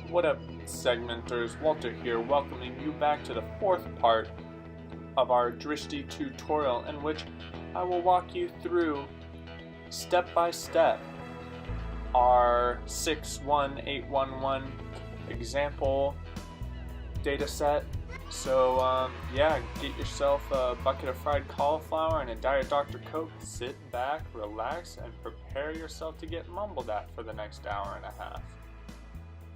What up, segmenters? Walter here, welcoming you back to the fourth part of our Drishti tutorial, in which I will walk you through step by step our 61811 example dataset. So yeah, get yourself a bucket of fried cauliflower and a Diet Dr. Coke, sit back, relax, and prepare yourself to get mumbled at for the next hour and a half.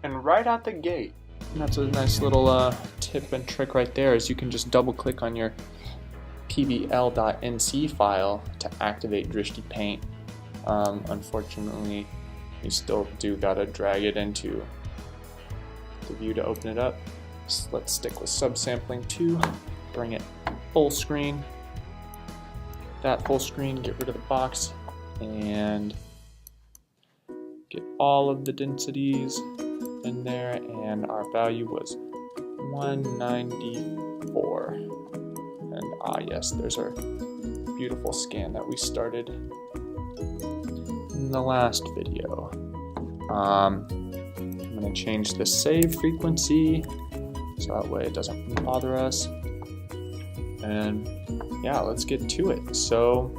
And right out the gate, that's a nice little tip and trick right there, is you can just double click on your pbl.nc file to activate Drishti Paint. Unfortunately, you still do gotta drag it into the view to open it up. So let's stick with subsampling 2, bring it full screen. That full screen, get rid of the box, and get all of the densities in there, and our value was 194. And yes, there's our beautiful scan that we started in the last video. I'm going to change the save frequency so that way it doesn't bother us. And yeah, let's get to it. So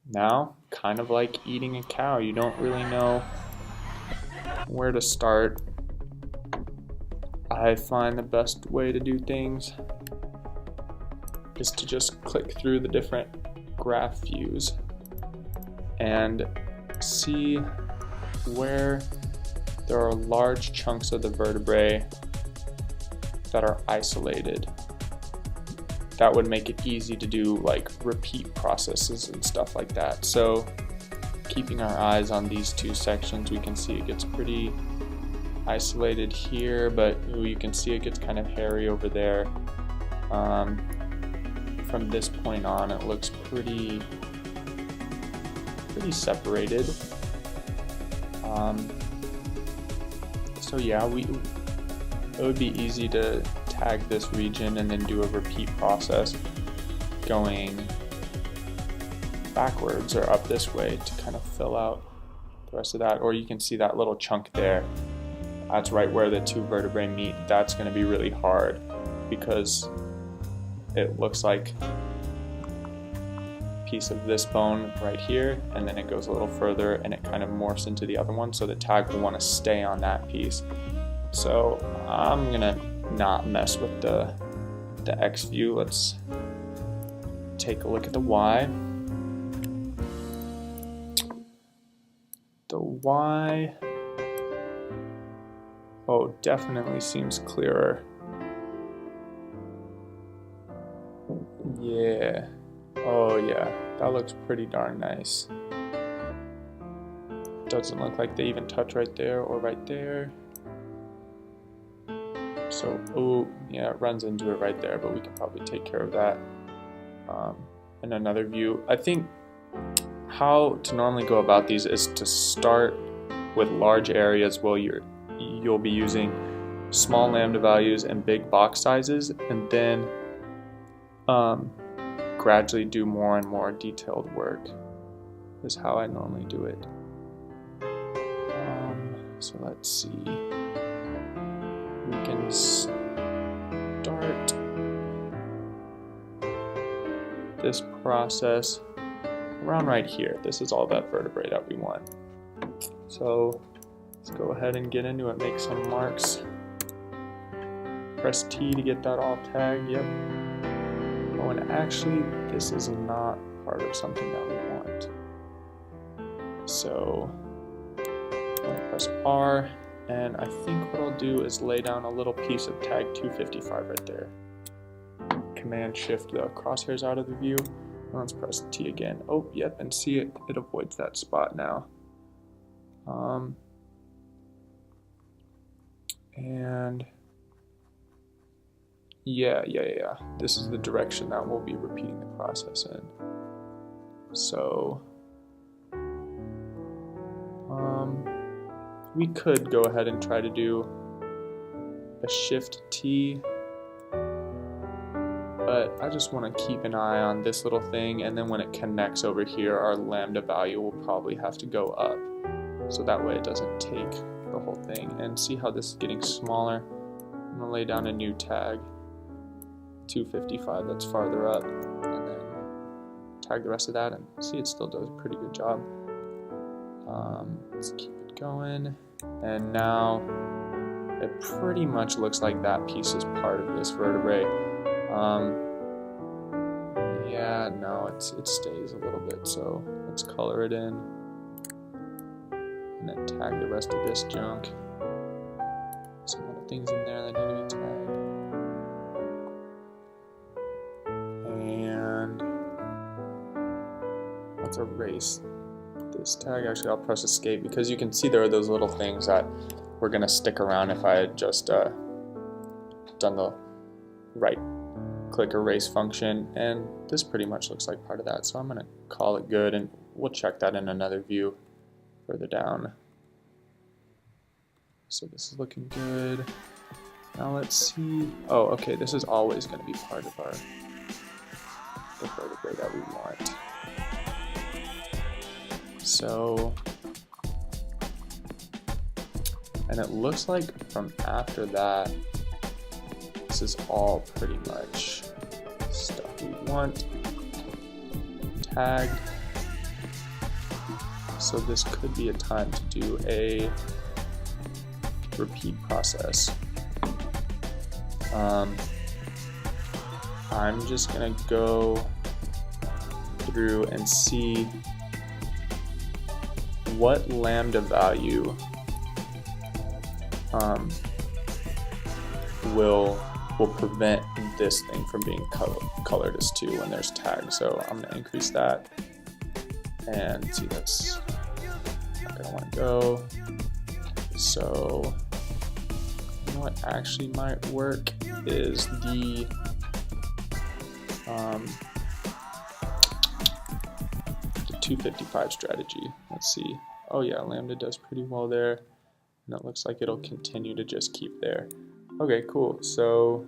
now, kind of like eating a cow, you don't really know where to start. I find the best way to do things is to just click through the different graph views and see where there are large chunks of the vertebrae that are isolated. That would make it easy to do like repeat processes and stuff like that. So keeping our eyes on these two sections, we can see it gets pretty isolated here, but you can see it gets kind of hairy over there. From this point on, it looks pretty separated. So yeah, it would be easy to tag this region and then do a repeat process going backwards or up this way to kind of fill out the rest of that. Or you can see that little chunk there. That's right where the two vertebrae meet. That's going to be really hard because it looks like a piece of this bone right here, and then it goes a little further and it kind of morphs into the other one, so the tag will want to stay on that piece. So I'm gonna not mess with the X view. Let's take a look at the Y. The Y, oh, definitely seems clearer. Yeah, oh yeah, that looks pretty darn nice. Doesn't look like they even touch right there or right there. So, oh, yeah, it runs into it right there, but we can probably take care of that in another view. I think how to normally go about these is to start with large areas where you'll be using small lambda values and big box sizes, and then gradually do more and more detailed work is how I normally do it. So let's see. We can start this process around right here. This is all that vertebrae that we want. So let's go ahead and get into it, make some marks. Press T to get that all tagged, yep. Oh, and actually, this is not part of something that we want. So I'm gonna press R, and I think what I'll do is lay down a little piece of tag 255 right there. Command Shift the crosshairs out of the view. Let's press T again. Oh, yep, and see it avoids that spot now. And yeah. This is the direction that we'll be repeating the process in. So, we could go ahead and try to do a Shift T, but I just want to keep an eye on this little thing, and then when it connects over here, our lambda value will probably have to go up, so that way it doesn't take the whole thing and see how this is getting smaller. I'm gonna lay down a new tag, 255, that's farther up, and then tag the rest of that and see it still does a pretty good job. Let's keep it going, and now it pretty much looks like that piece is part of this vertebrae. Yeah, no, it stays a little bit, so let's color it in and then tag the rest of this junk. Some other things in there that need to be tagged. And let's erase this tag. Actually, I'll press escape because you can see there are those little things that were gonna stick around if I had just done the right click erase function, and this pretty much looks like part of that, so I'm gonna call it good and we'll check that in another view further down. So this is looking good. Now let's see. Oh, okay, this is always going to be part of the vertebrae that we want. So, and it looks like from after that, this is all pretty much stuff we want. Tagged. So this could be a time to do a repeat process. I'm just gonna go through and see what lambda value will prevent this thing from being colored as 2 when there's tags. So I'm gonna increase that and see that's not gonna want to go. So you know what actually might work is the the 255 strategy. Let's see. Oh yeah, lambda does pretty well there, and it looks like it'll continue to just keep there. Okay, cool. So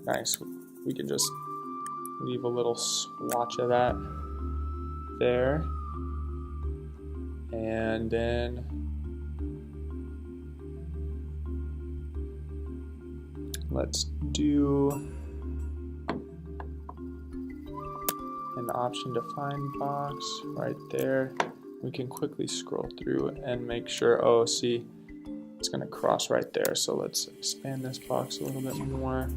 nice. We can just leave a little swatch of that there, and then let's do an option define box right there. We can quickly scroll through and make sure, oh, see, it's gonna cross right there. So let's expand this box a little bit more.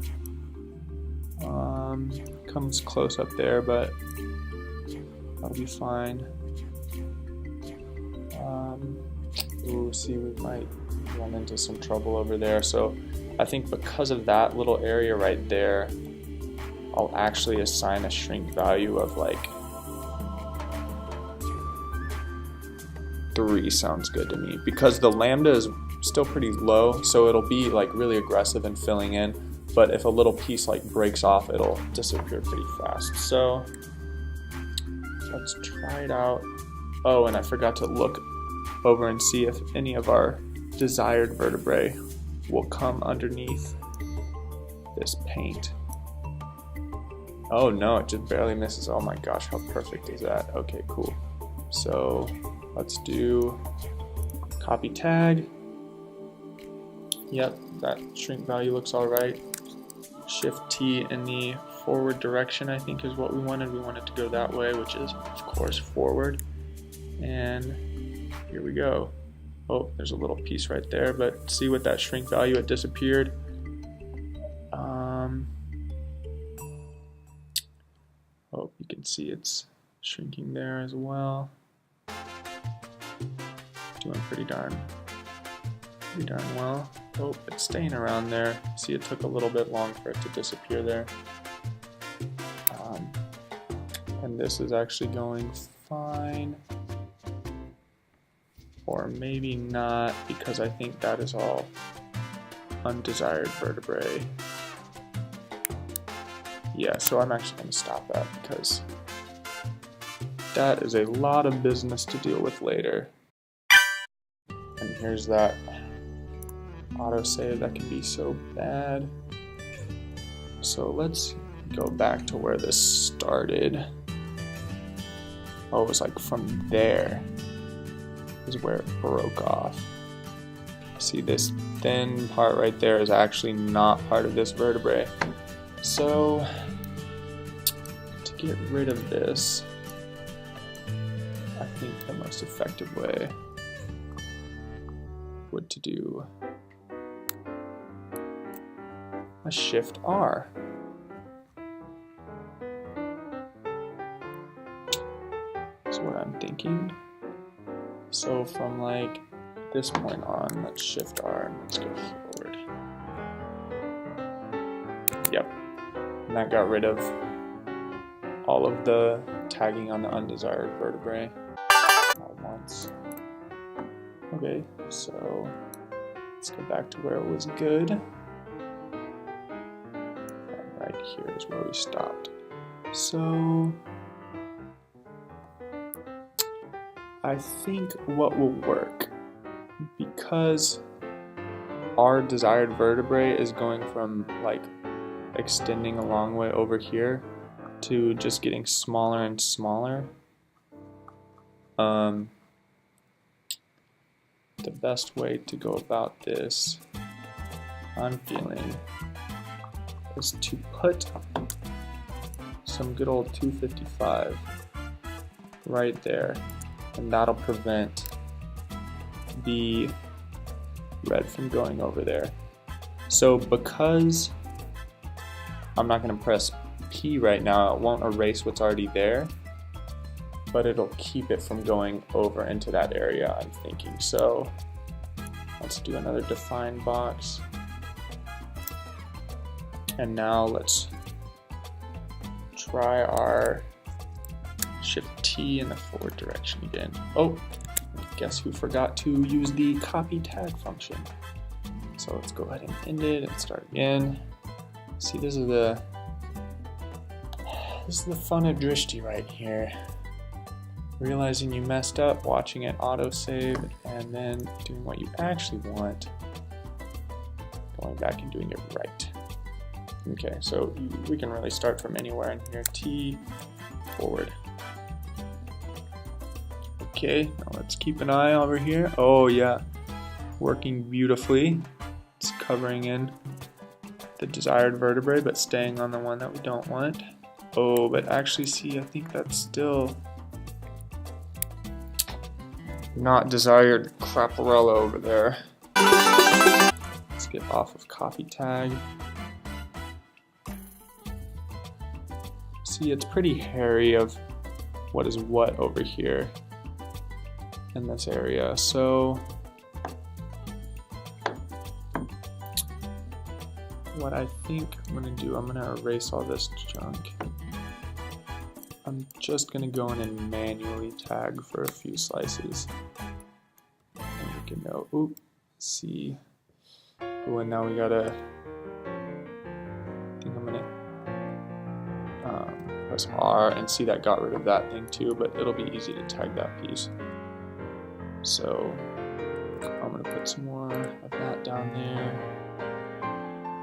Comes close up there, but that'll be fine. Ooh, see, we might run into some trouble over there. So I think because of that little area right there, I'll actually assign a shrink value of like 3 sounds good to me, because the lambda is still pretty low, so it'll be like really aggressive in filling in, but if a little piece like breaks off, it'll disappear pretty fast. So let's try it out. Oh, and I forgot to look over and see if any of our desired vertebrae will come underneath this paint. Oh no, it just barely misses. Oh my gosh, how perfect is that? Okay, cool. So let's do copy tag. Yep, that shrink value looks all right. Shift T in the forward direction, I think, is what we wanted. We wanted to go that way, which is of course forward. And here we go. Oh, there's a little piece right there, but see with that shrink value, it disappeared. Oh, you can see it's shrinking there as well. Doing pretty darn well. Oh, it's staying around there. See, it took a little bit long for it to disappear there. And this is actually going fine. Or maybe not, because I think that is all undesired vertebrae. Yeah, so I'm actually going to stop that because that is a lot of business to deal with later. And here's that autosave that can be so bad. So let's go back to where this started. Oh, it was like from there. is where it broke off. See, this thin part right there is actually not part of this vertebrae. So, to get rid of this, I think the most effective way would to do a Shift R. That's what I'm thinking. So from like this point on, let's Shift R and let's go forward. Yep, and that got rid of all of the tagging on the undesired vertebrae all at once. Okay, so let's go back to where it was good. And right here is where we stopped. So I think what will work, because our desired vertebrae is going from like extending a long way over here to just getting smaller and smaller, the best way to go about this, I'm feeling, is to put some good old 255 right there, and that'll prevent the red from going over there. So because I'm not going to press P right now, it won't erase what's already there, but it'll keep it from going over into that area, I'm thinking. So let's do another define box. And now let's try our Shift T in the forward direction again. Oh, guess who forgot to use the copy tag function. So let's go ahead and end it and start again. See, this is the fun of Drishti right here. Realizing you messed up, watching it autosave, and then doing what you actually want, going back and doing it right. Okay, so we can really start from anywhere in here. T, forward. Okay, now let's keep an eye over here. Oh yeah, working beautifully. It's covering in the desired vertebrae, but staying on the one that we don't want. Oh, but actually, see, I think that's still not desired craparella over there. Let's get off of copy tag. See, it's pretty hairy of what is what over here in this area. So what I think I'm gonna do, I'm gonna erase all this junk. I'm just gonna go in and manually tag for a few slices. And we can know, oop, see. Ooh, and now we gotta, I think I'm gonna press R, and see that got rid of that thing too, but it'll be easy to tag that piece. So I'm gonna put some more of that down there.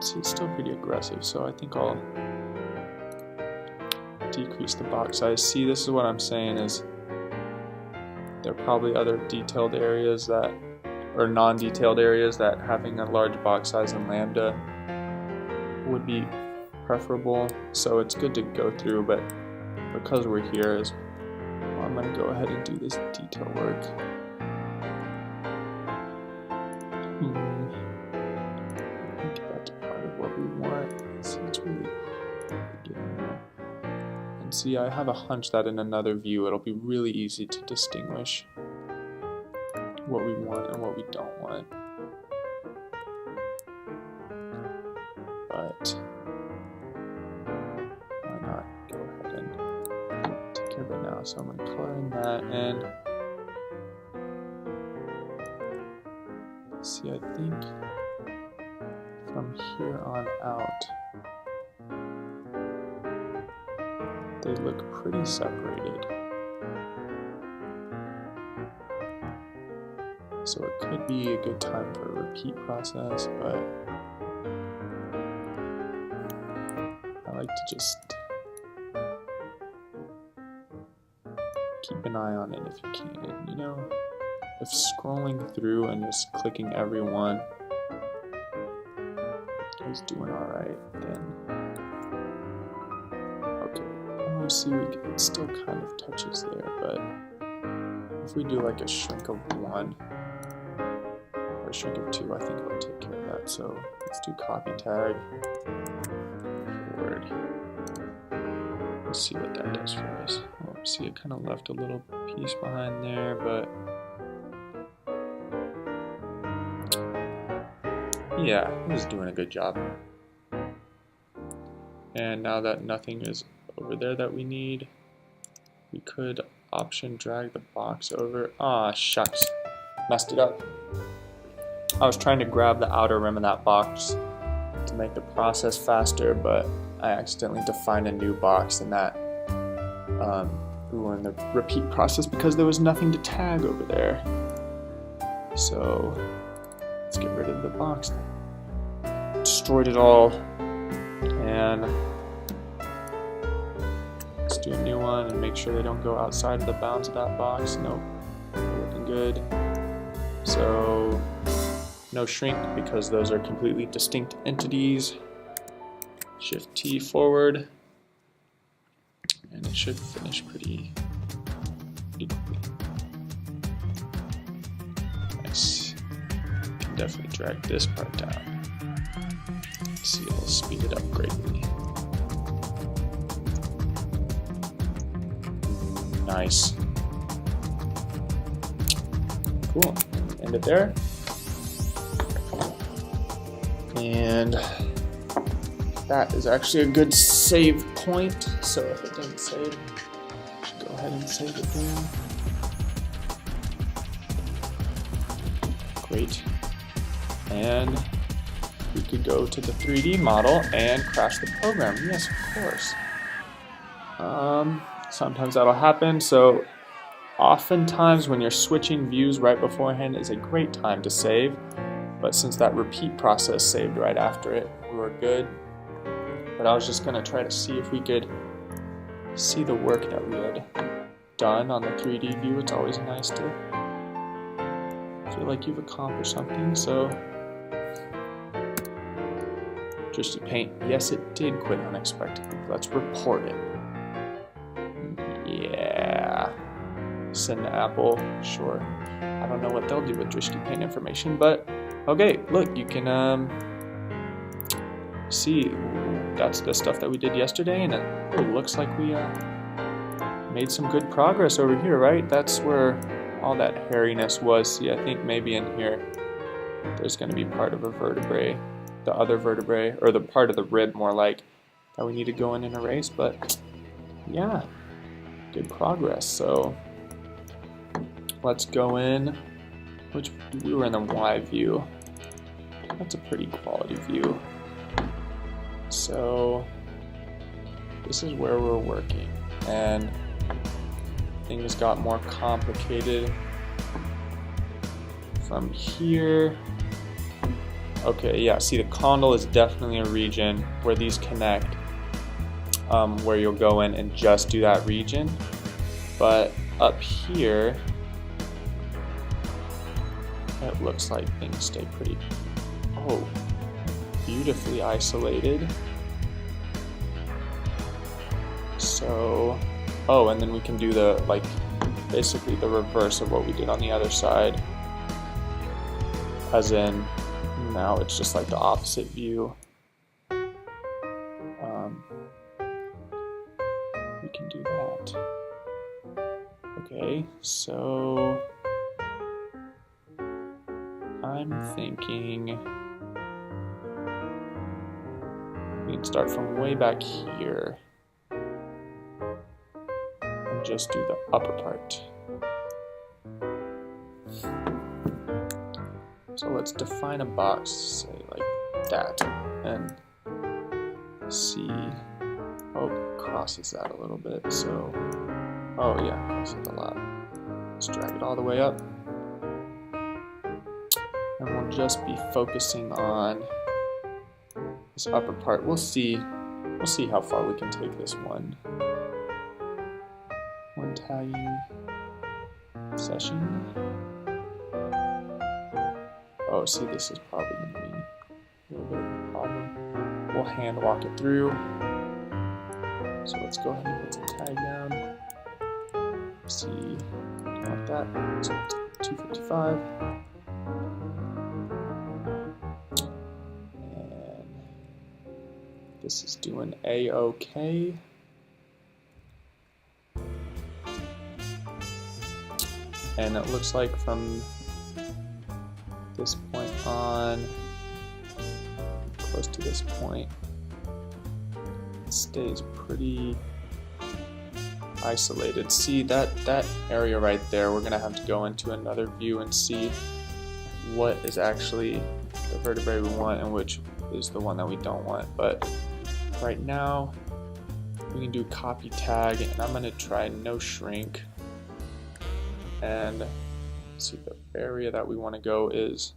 See, it's still pretty aggressive, so I think I'll decrease the box size. See, this is what I'm saying, is there are probably other detailed areas that, or non-detailed areas, that having a large box size in lambda would be preferable. So it's good to go through, but because we're here, I'm going to go ahead and do this detail work. I think that's part of what we want. See, it's really getting there. And see, I have a hunch that in another view it'll be really easy to distinguish what we want and what we don't want. But why not go ahead and take care of it now? So I'm going to color in that, and see, I think from here on out they look pretty separated. So it could be a good time for a repeat process, but I like to just keep an eye on it if you can, you know? if scrolling through and just clicking every one is doing alright, then okay. Oh, see, it still kind of touches there, but if we do like a shrink of 1 or a shrink of 2, I think it'll take care of that. So let's do copy tag forward. Let's see what that does for us. Oh, see, it kind of left a little piece behind there, but yeah, it was doing a good job. And now that nothing is over there that we need, we could option drag the box over. Ah, shucks. Messed it up. I was trying to grab the outer rim of that box to make the process faster, but I accidentally defined a new box, and that ruined the repeat process because there was nothing to tag over there. So let's get rid of the box. Destroyed it all, and let's do a new one and make sure they don't go outside of the bounds of that box. Nope, looking good. So no shrink because those are completely distinct entities. Shift T forward, and it should finish pretty quickly. Nice. Can definitely drag this part down. See, it'll speed it up greatly. Nice. Cool. End it there. And that is actually a good save point. So if it didn't save, I should go ahead and save it there. Great. And we could go to the 3D model and crash the program. Yes, of course. Sometimes that'll happen. So oftentimes when you're switching views right beforehand is a great time to save. But since that repeat process saved right after it, we were good. But I was just going to try to see if we could see the work that we had done on the 3D view. It's always nice to feel like you've accomplished something. So Drishti Paint, yes, it did quit unexpectedly. Let's report it. Yeah. Send to Apple, sure. I don't know what they'll do with Drishti Paint information, but okay, look, you can see that's the stuff that we did yesterday, and it looks like we made some good progress over here, right? That's where all that hairiness was. See, I think maybe in here there's going to be part of a vertebrae, the other vertebrae, or the part of the rib more like, that we need to go in and erase, but yeah, good progress. So let's go in, which we were in the Y view. That's a pretty quality view. So this is where we're working, and things got more complicated from here. Okay, yeah, see, the condyle is definitely a region where these connect, where you'll go in and just do that region. But up here, it looks like things stay pretty, beautifully isolated. So, and then we can do the, basically the reverse of what we did on the other side. As in, now it's just like the opposite view. We can do that. Okay, so I'm thinking we can start from way back here and just do the upper part. So let's define a box, say like that, and see. Oh, it crosses that a little bit, so, yeah, it crosses a lot. Let's drag it all the way up. And we'll just be focusing on this upper part. We'll see how far we can take this one tagging session. Oh, see, this is probably going to be a little bit of a problem. We'll hand walk it through. So let's go ahead and put some tag down. See, like that. So it's 255. And this is doing A-OK. And it looks like from this point on, close to this point, it stays pretty isolated. See that area right there, we're gonna have to go into another view and see what is actually the vertebrae we want and which is the one that we don't want. But right now we can do copy tag, and I'm gonna try no shrink, and see the area that we want to go is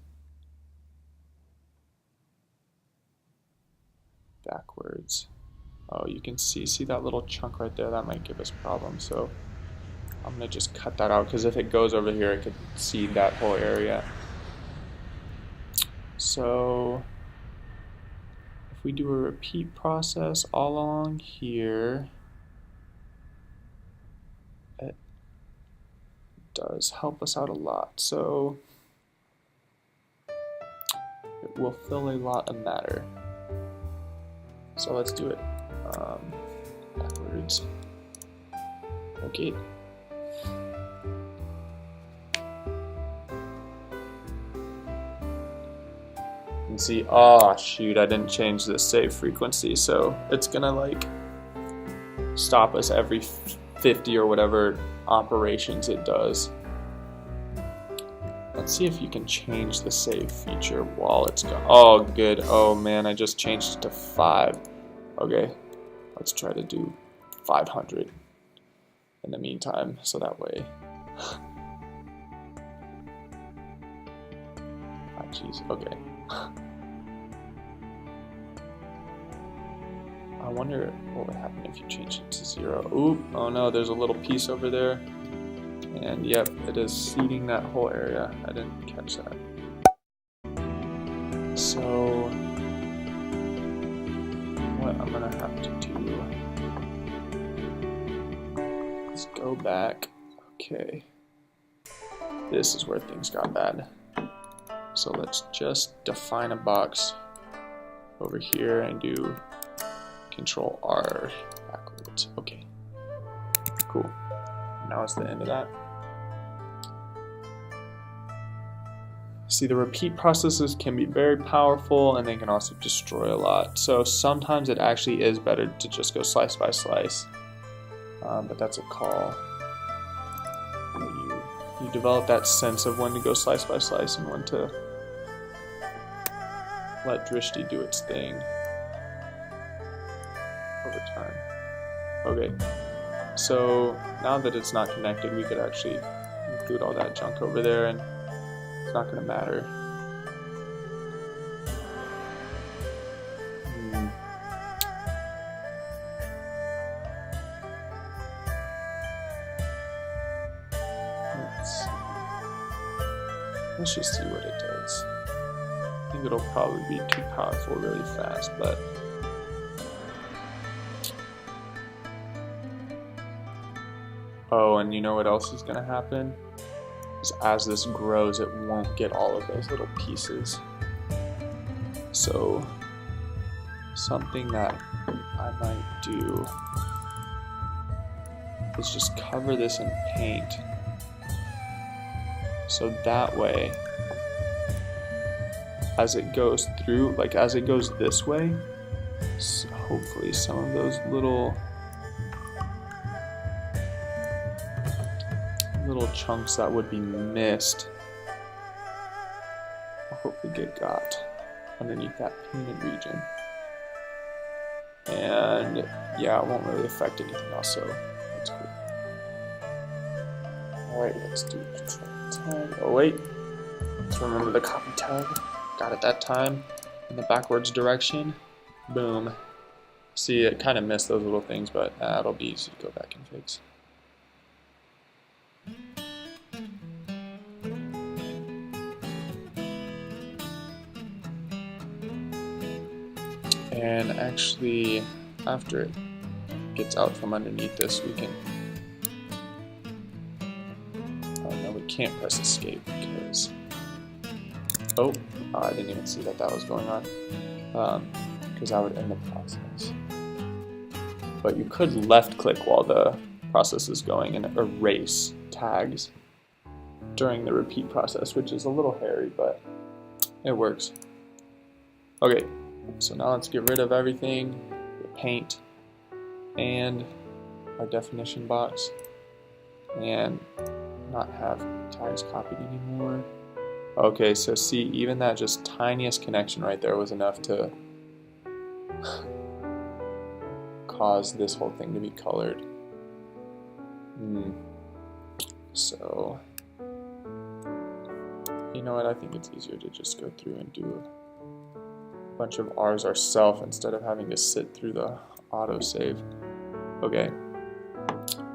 backwards. Oh, you can see that little chunk right there, that might give us problems. So I'm gonna just cut that out, because if it goes over here, it could see that whole area. So if we do a repeat process all along here, it does help us out a lot. So it will fill a lot of matter. So let's do it backwards. Okay. And see, oh shoot, I didn't change the save frequency, so it's gonna like stop us every 50 or whatever operations it does. Let's see if you can change the save feature while it's going. Oh good, oh man, I just changed it to 5. Okay, let's try to do 500 in the meantime, so that way. Ah, jeez, okay. I wonder what would happen if you change it to 0. Oop, oh no, there's a little piece over there. And yep, it is seeding that whole area. I didn't catch that. So what I'm gonna have to do is go back. Okay, this is where things got bad. So let's just define a box over here and do Control R backwards. Okay, cool. Now it's the end of that. See, the repeat processes can be very powerful, and they can also destroy a lot. So sometimes it actually is better to just go slice by slice, but that's a call. You develop that sense of when to go slice by slice and when to let Drishti do its thing over time. Okay, so now that it's not connected, we could actually include all that junk over there, and it's not going to matter. Let's just see what it does. I think it'll probably be too powerful really fast, but oh, and you know what else is going to happen? Is as this grows, it won't get all of those little pieces. So something that I might do is just cover this in paint. So that way, as it goes through, like as it goes this way, so hopefully some of those little chunks that would be missed will hopefully get got underneath that painted region. And yeah, it won't really affect anything else, so that's cool. Alright, let's do tag. Oh wait, let's remember the copy tag. Got it that time in the backwards direction. Boom. See, it kind of missed those little things, but it'll be easy to go back and fix. And actually, after it gets out from underneath this, we can... Oh no, we can't press escape because... Oh, I didn't even see that was going on. Because that would end the process. But you could left click while the process is going and erase tags during the repeat process, which is a little hairy, but it works. Okay, so now let's get rid of everything, the paint and our definition box, and not have tags copied anymore. Okay, so see, even that just tiniest connection right there was enough to cause this whole thing to be colored. So, you know what, I think it's easier to just go through and do a bunch of R's ourselves instead of having to sit through the autosave. Okay,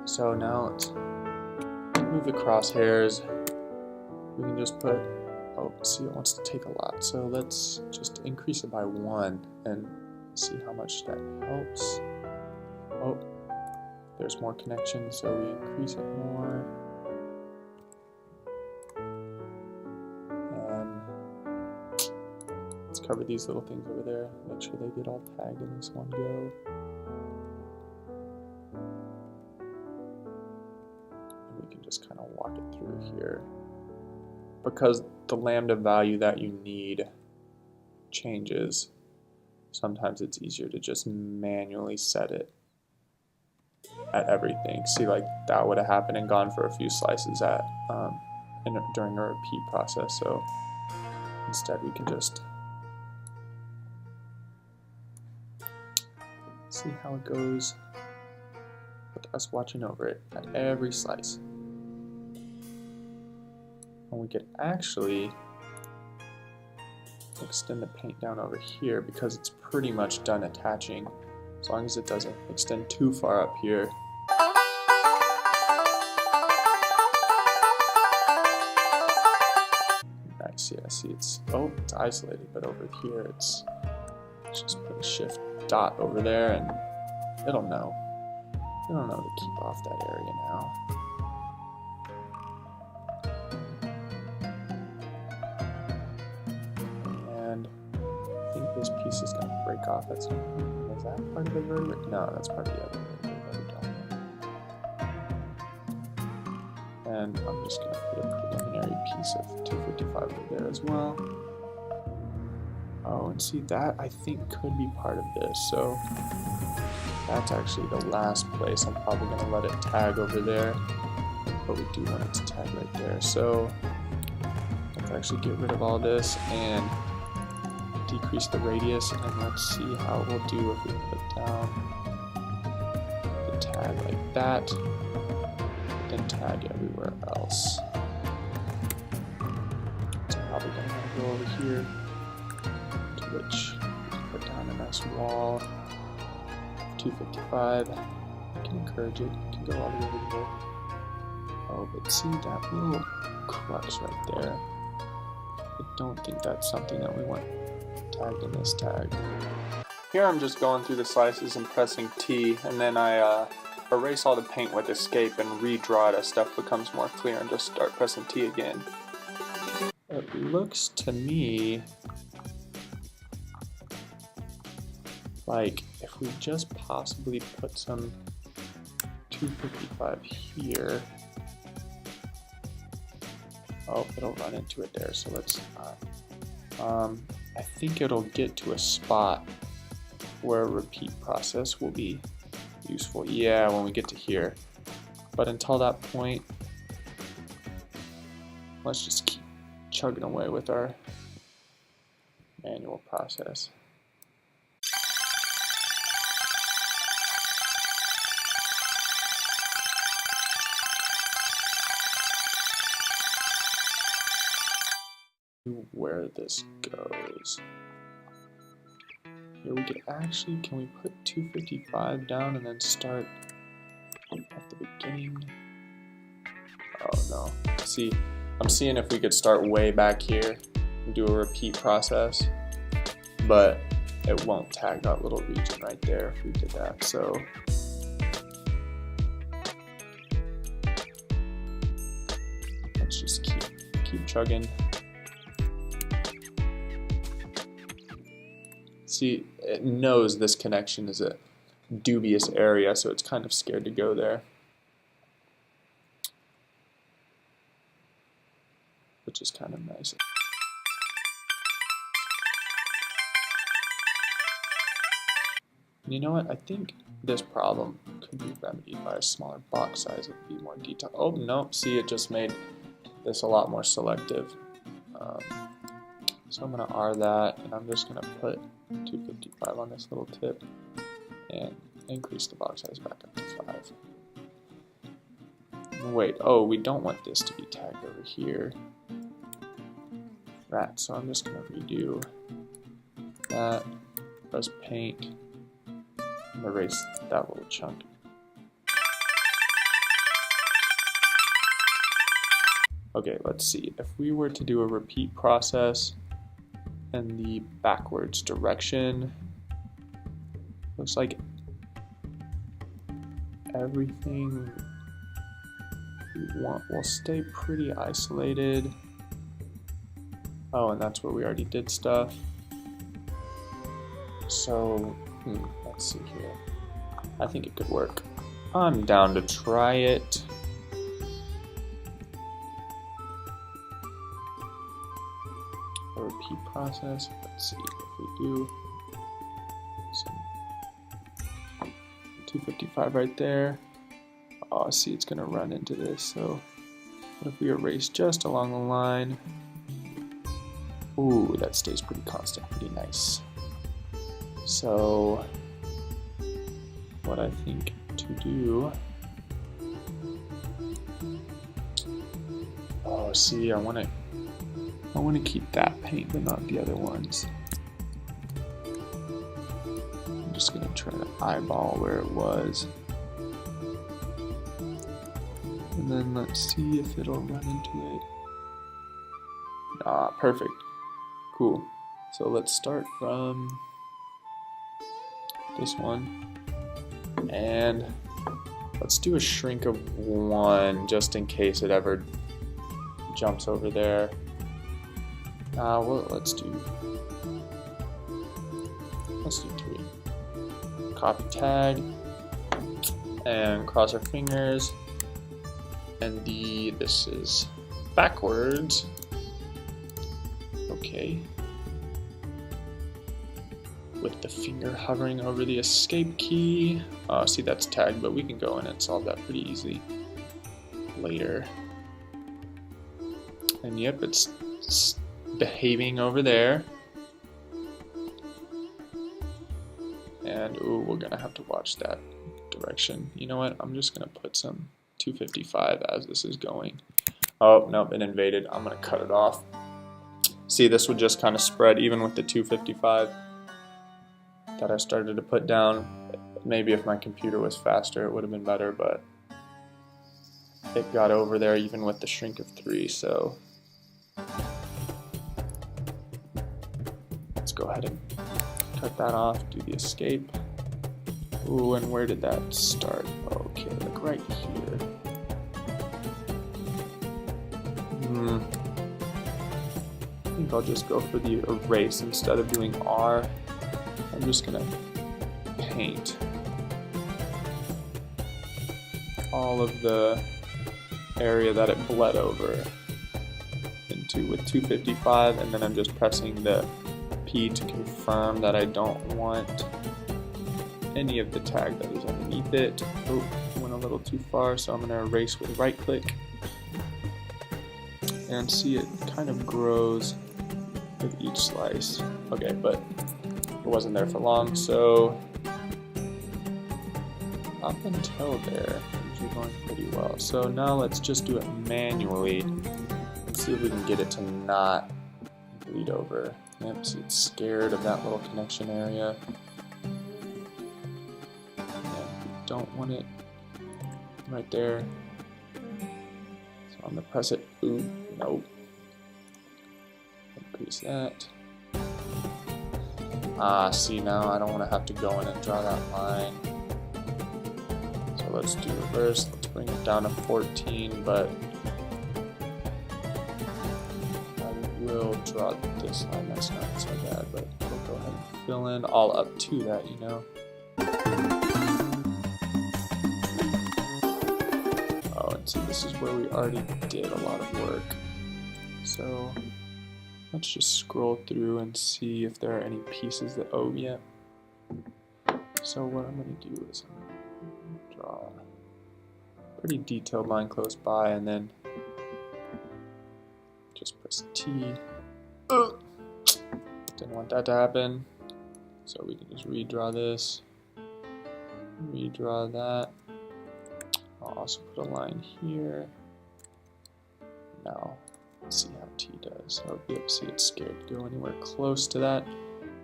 so now let's move the crosshairs. We can just put, oh, see, it wants to take a lot, so let's just increase it by 1 and see how much that helps. Oh, there's more connection, so we increase it more. And let's cover these little things over there, make sure they get all tagged in this one go. And we can just kind of walk it through here. Because the lambda value that you need changes, sometimes it's easier to just manually set it at everything. See, like that would have happened and gone for a few slices at during a repeat process. So instead, we can just see how it goes with us watching over it at every slice. And we could actually extend the paint down over here because it's pretty much done attaching, as long as it doesn't extend too far up here. Nice, yeah, see it's isolated, but over here it's just put a shift dot over there and it'll know. It'll know to keep off that area now. This piece is going to break off at some point. Is that part of the vertebrae? No, that's part of the other vertebrae. And I'm just going to put a preliminary piece of 255 over there as well. Oh, and see that I think could be part of this. So that's actually the last place. I'm probably going to let it tag over there, but we do want it to tag right there. So let's actually get rid of all this and decrease the radius, and let's see how it will do if we put down the tag like that, then tag everywhere else. It's probably going to go over here, to which we can put down a nice wall of 255. You can encourage it, you can go all the way over here. Oh, but see that little crux right there? I don't think that's something that we want tagged in this tag. Here I'm just going through the slices and pressing T, and then I erase all the paint with escape and redraw it as stuff becomes more clear, and just start pressing T again. It looks to me like if we just possibly put some 255 here, oh, it'll run into it there, so let's not. I think it'll get to a spot where a repeat process will be useful. Yeah, when we get to here. But until that point, let's just keep chugging away with our manual process. Where this goes. Here we could actually, can we put 255 down and then start at the beginning? Oh no. See, I'm seeing if we could start way back here and do a repeat process, but it won't tag that little region right there if we did that. So let's just keep chugging. See, it knows this connection is a dubious area, so it's kind of scared to go there. Which is kind of nice. You know what? I think this problem could be remedied by a smaller box size with be more detailed. Oh no! See, it just made this a lot more selective. So I'm gonna R that, and I'm just gonna put 255 on this little tip, and increase the box size back up to 5. Wait, oh, we don't want this to be tagged over here. Right, so I'm just gonna redo that. Press paint. And erase that little chunk. Okay, let's see. If we were to do a repeat process in the backwards direction, looks like everything we want will stay pretty isolated. Oh, and that's where we already did stuff. So, let's see here. I think it could work. I'm down to try it. A repeat process. Let's see if we do some 255 right there. Oh, see, it's gonna run into this. So, what if we erase just along the line? Ooh, that stays pretty constant. Pretty nice. So, what I think to do. Oh, see, I want to keep that paint, but not the other ones. I'm just gonna try to eyeball where it was, and then let's see if it'll run into it. Ah, perfect. Cool. So let's start from this one, and let's do a shrink of 1 just in case it ever jumps over there. Well, let's do 3. Copy tag and cross our fingers, and this is backwards. Okay. With the finger hovering over the escape key. See, that's tagged, but we can go in and solve that pretty easily later. And yep, it's behaving over there. And ooh, we're gonna have to watch that direction. You know what? I'm just gonna put some 255 as this is going. Oh, nope, it invaded. I'm gonna cut it off. See, this would just kind of spread even with the 255 that I started to put down. Maybe if my computer was faster, it would have been better, but it got over there even with the shrink of 3, so let's go ahead and cut that off, do the escape. Ooh, and where did that start? Okay, like right here. I think I'll just go for the erase instead of doing R. I'm just gonna paint all of the area that it bled over into with 255, and then I'm just pressing the P to confirm that I don't want any of the tag that is underneath it. Oh, went a little too far, so I'm gonna erase with right click, and see it kind of grows with each slice. Okay, but it wasn't there for long, so up until there, things were going pretty well. So now let's just do it manually and see if we can get it to not bleed over. Yep, see, it's scared of that little connection area. And we don't want it right there. So I'm gonna press it. Ooh, nope. Increase that. See, now I don't want to have to go in and draw that line. So let's do reverse. Let's bring it down to 14, but I will draw this line. That's not so bad, but we'll go ahead and fill in all up to that, you know. Oh, and see, this is where we already did a lot of work. So let's just scroll through and see if there are any pieces that, oh yeah. So what I'm going to do is I'm going to draw a pretty detailed line close by and then just press T. Didn't want that to happen. So we can just redraw this, redraw that. I'll also put a line here. Now, let's see how T does. I'll be able to see it's scared to go anywhere close to that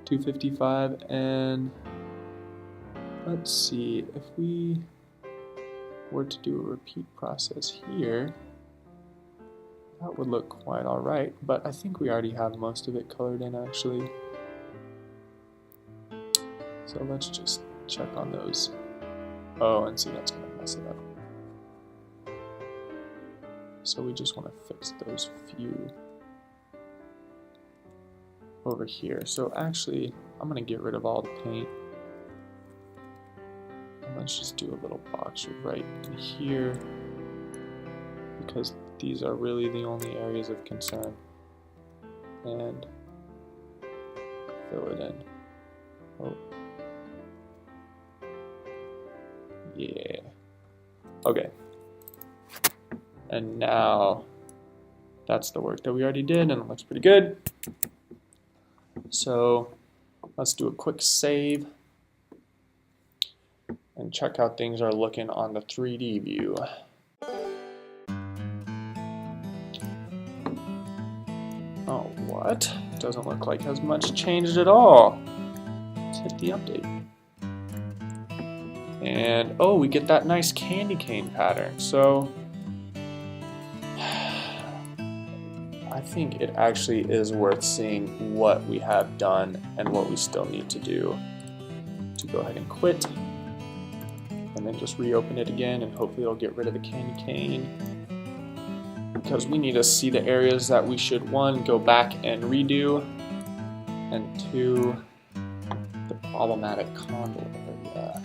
255. And let's see, if we were to do a repeat process here, that would look quite alright, but I think we already have most of it colored in actually. So let's just check on those. Oh, and see, that's going to mess it up. So we just want to fix those few over here. So actually, I'm going to get rid of all the paint. And let's just do a little box right in here, because these are really the only areas of concern. And fill it in. Oh. Yeah. Okay. And now that's the work that we already did, and it looks pretty good. So let's do a quick save and check how things are looking on the 3D view. Oh, what? Doesn't look like has much changed at all. Let's hit the update. And oh, we get that nice candy cane pattern. So I think it actually is worth seeing what we have done and what we still need to do. To go ahead and quit, and then just reopen it again, and hopefully it'll get rid of the candy cane. Because we need to see the areas that we should, one, go back and redo, and two, the problematic condyle area.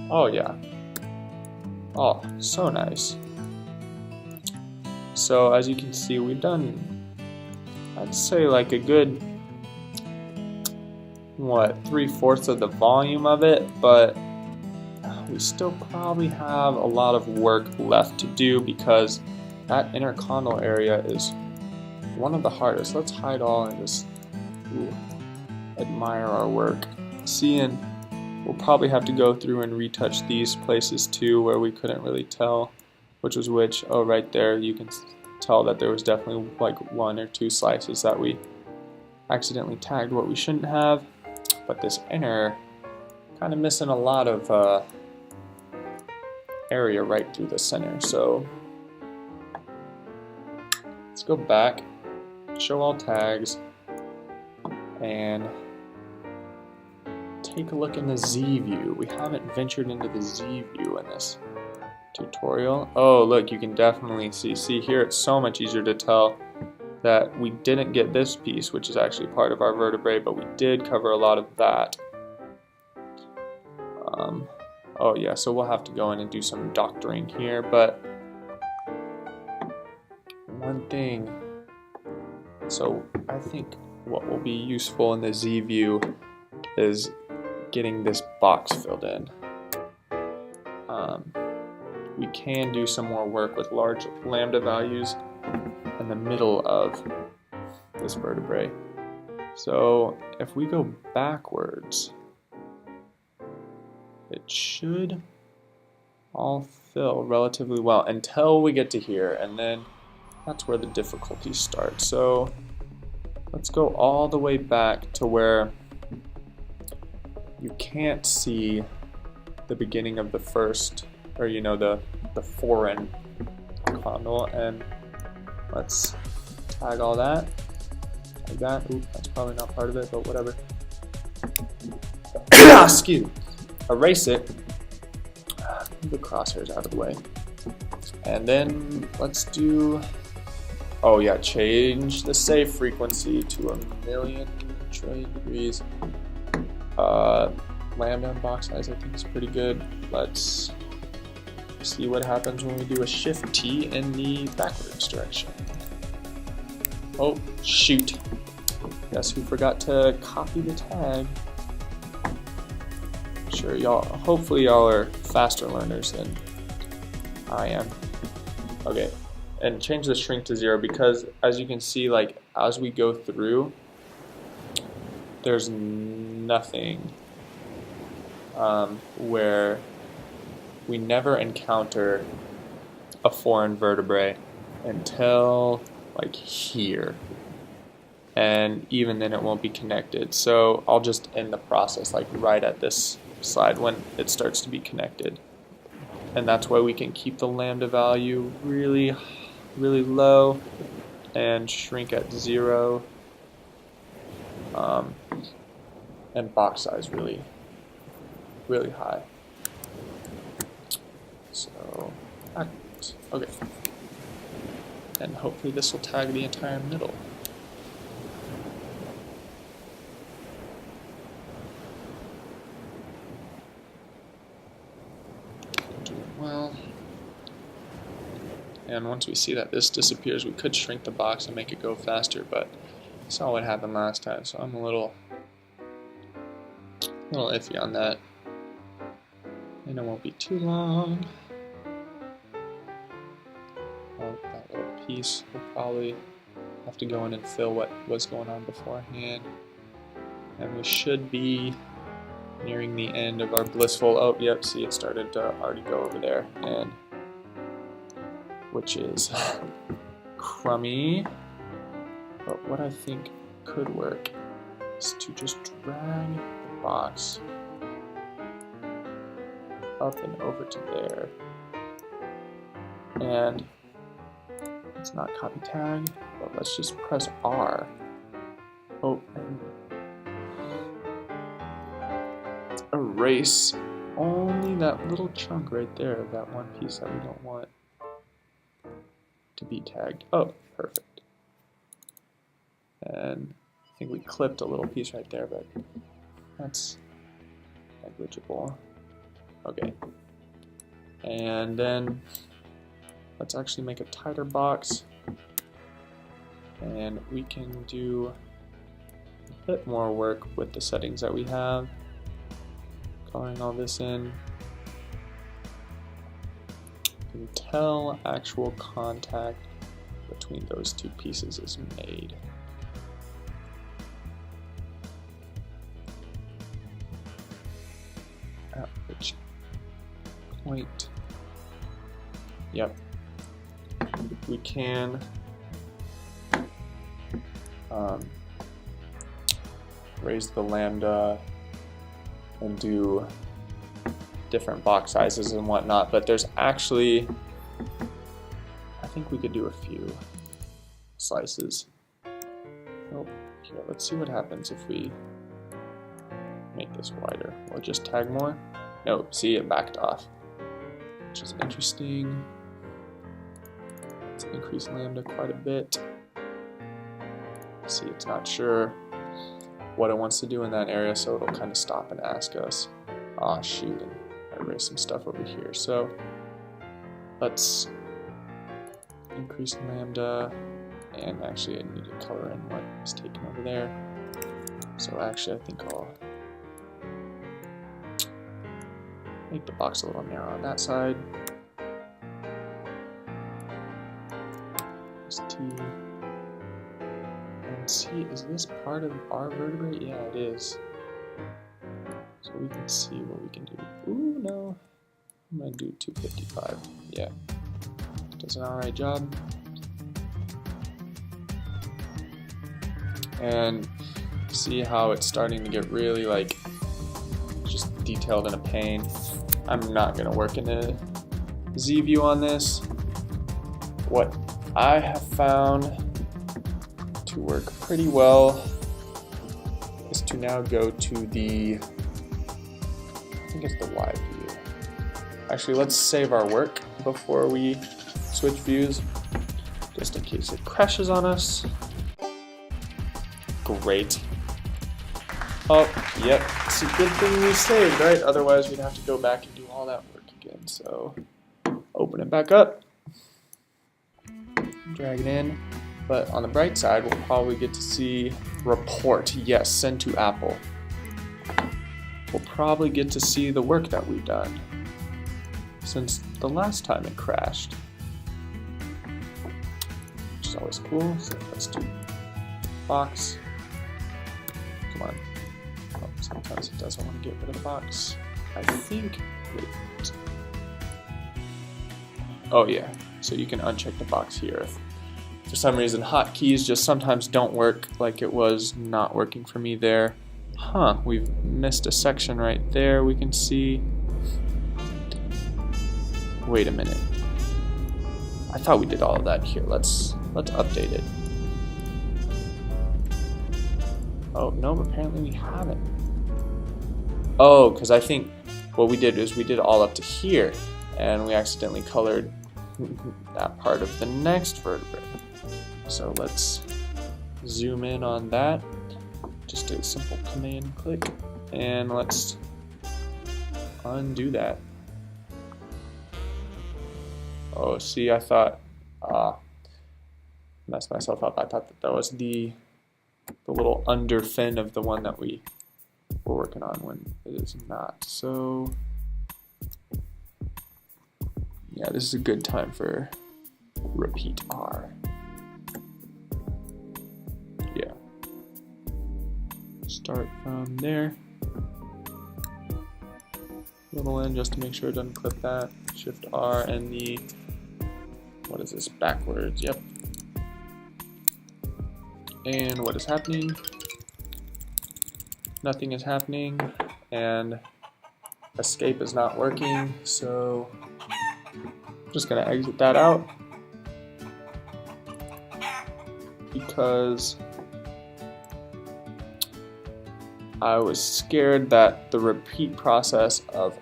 Oh yeah. Oh, so nice. So as you can see, we've done, I'd say like a good, what, 3/4 of the volume of it, but we still probably have a lot of work left to do because that inner condyle area is one of the hardest. Let's hide all and just admire our work. Seeing, we'll probably have to go through and retouch these places too where we couldn't really tell which was which. Oh, right there you can tell that there was definitely like 1 or 2 slices that we accidentally tagged what we shouldn't have. But this inner, kind of missing a lot of area right through the center. So let's go back, show all tags, and take a look in the Z view. We haven't ventured into the Z view in this tutorial. Oh, look, you can definitely see here it's so much easier to tell that we didn't get this piece, which is actually part of our vertebrae, but we did cover a lot of that. Oh yeah, so we'll have to go in and do some doctoring here, but one thing, so I think what will be useful in the Z view is getting this box filled in. We can do some more work with large lambda values in the middle of this vertebrae. So if we go backwards, it should all fill relatively well until we get to here, and then that's where the difficulty starts. So let's go all the way back to where you can't see the beginning of the first, or you know, the foreign condyle, and let's tag all that. Like that. Ooh, that's probably not part of it, but whatever. Excuse me. Erase it. Move the crosshairs out of the way. And then let's do, oh yeah, change the save frequency to 1,000,000 trillion degrees. Lambda and box size I think is pretty good. Let's see what happens when we do a shift T in the backwards direction. Oh, shoot. Guess who forgot to copy the tag? Sure, y'all, hopefully y'all are faster learners than I am. Okay, and change the shrink to 0 because as you can see, like as we go through, there's nothing where we never encounter a foreign vertebrae until like here, and even then it won't be connected. So I'll just end the process like right at this slide when it starts to be connected, and that's why we can keep the lambda value really low and shrink at 0, and box size really high. So okay, and hopefully this will tag the entire middle. Well, and once we see that this disappears, we could shrink the box and make it go faster, but I saw what happened last time, so I'm a little iffy on that. And it won't be too long. Oh, that little piece will probably have to go in and fill what was going on beforehand. And we should be nearing the end of our blissful, oh yep, see it started to already go over there, and which is crummy. But what I think could work is to just drag the box up and over to there, and let's not copy tag, but let's just press R. Oh, and erase only that little chunk right there, that one piece that we don't want to be tagged. Oh, perfect. And I think we clipped a little piece right there, but that's negligible. Okay. And then let's actually make a tighter box, and we can do a bit more work with the settings that we have. Coloring all this in until actual contact between those two pieces is made. At which point, yep, we can raise the lambda and do different box sizes and whatnot, but there's actually, I think we could do a few slices. Oh, here, let's see what happens if we make this wider. We'll just tag more. No, see, it backed off, which is interesting. Let's increase lambda quite a bit. See, it's not sure what it wants to do in that area, so it'll kind of stop and ask us. Ah, shoot, and I erased some stuff over here. So let's increase lambda, and actually I need to color in what is taken over there. So actually I think I'll make the box a little narrow on that side. T. And see, is this part of our vertebrae? Yeah, it is. So we can see what we can do. Ooh, no. I'm gonna do 255. Yeah. Does an alright job. And see how it's starting to get really like just detailed in a pane. I'm not gonna work in a Z view on this. What I have found to work pretty well is to now go to the, I think it's the Y view. Actually, let's save our work before we switch views, just in case it crashes on us. Great. Oh, yep, it's a good thing we saved, right? Otherwise we'd have to go back and do all that work again. So, open it back up, drag it in. But on the bright side, we'll probably get to see report. Yes, send to Apple. We'll probably get to see the work that we've done since the last time it crashed, which is always cool. So let's do box. Come on. Oh, sometimes it doesn't want to get rid of the box. I think. Wait. Oh yeah. So you can uncheck the box here. For some reason, hotkeys just sometimes don't work, like it was not working for me there. Huh, we've missed a section right there we can see. Wait a minute. I thought we did all of that here. Let's update it. Oh, no, apparently we haven't. Oh, because I think what we did is we did all up to here, and we accidentally colored that part of the next vertebrae. So let's zoom in on that. Just a simple command click, and let's undo that. Oh, see, I thought, messed myself up. I thought that was the little under fin of the one that we were working on when it is not. So yeah, this is a good time for repeat R. Yeah. Start from there. Little in just to make sure it doesn't clip that. Shift R and the, what is this, backwards, yep. And what is happening? Nothing is happening, and escape is not working, so I'm just gonna exit that out because I was scared that the repeat process of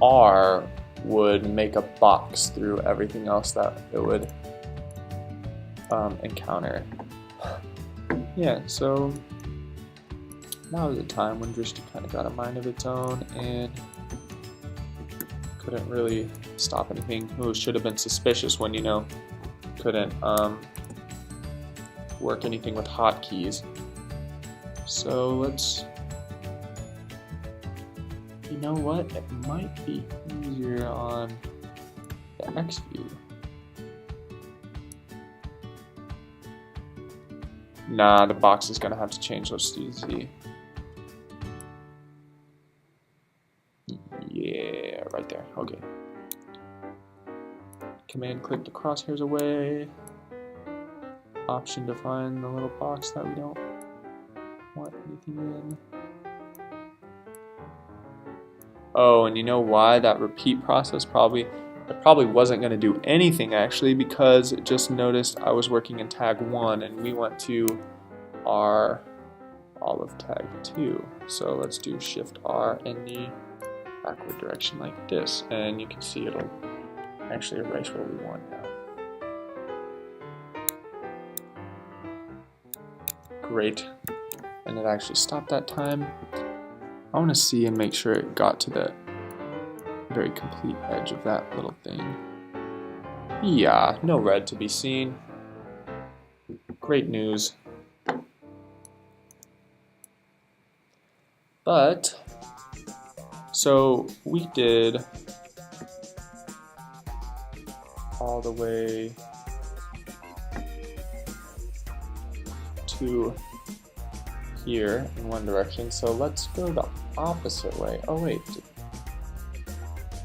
R would make a box through everything else that it would encounter. Yeah, so that was a time when Drishti kind of got a mind of its own and couldn't really stop anything. It should have been suspicious when, you know, couldn't work anything with hotkeys. So let's, you know what, it might be easier on the X view. Nah, the box is gonna have to change. Let's see. Yeah, right there. Okay. Command click the crosshairs away. Option to find the little box that we don't want anything in. Oh, and you know why that repeat process probably wasn't going to do anything actually, because it just noticed I was working in tag 1 and we went to R all of tag 2. So let's do Shift R in the backward direction like this, and you can see it'll actually erase what we want now. Great, and it actually stopped that time. I want to see and make sure it got to the very complete edge of that little thing. Yeah, no red to be seen. Great news. But, so we did all the way to here in one direction, so let's go the opposite way. Oh wait,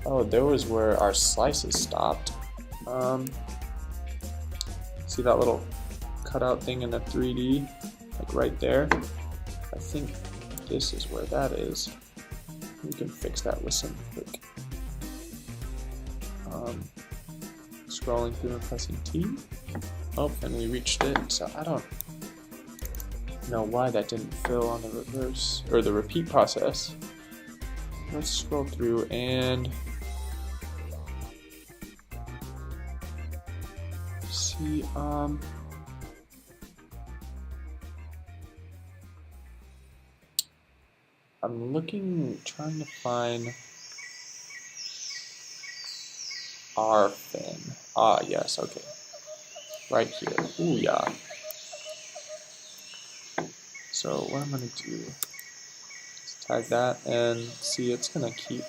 oh, there was where our slices stopped. See that little cutout thing in the 3D, like right there? I think this is where that is. We can fix that with some quick scrolling through and pressing T. Oh, and we reached it, so I don't know why that didn't fill on the reverse or the repeat process. Let's scroll through and see. I'm looking, trying to find our fin. Ah, yes, okay. Right here. Ooh, yeah. So what I'm going to do is tag that and see it's going to keep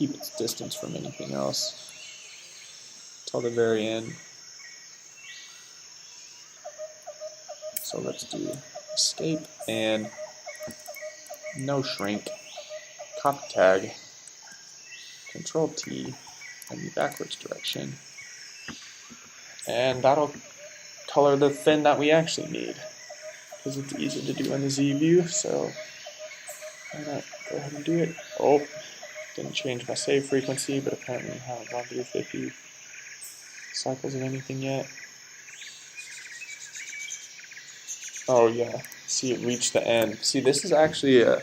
its distance from anything else till the very end. So let's do escape and no shrink, copy tag, Control T, and the backwards direction. And that'll color the fin that we actually need, because it's easy to do in the Z view, so why not go ahead and do it. Oh, didn't change my save frequency, but apparently we haven't gone through 50 cycles of anything yet. Oh yeah, see, it reached the end. See, this is actually a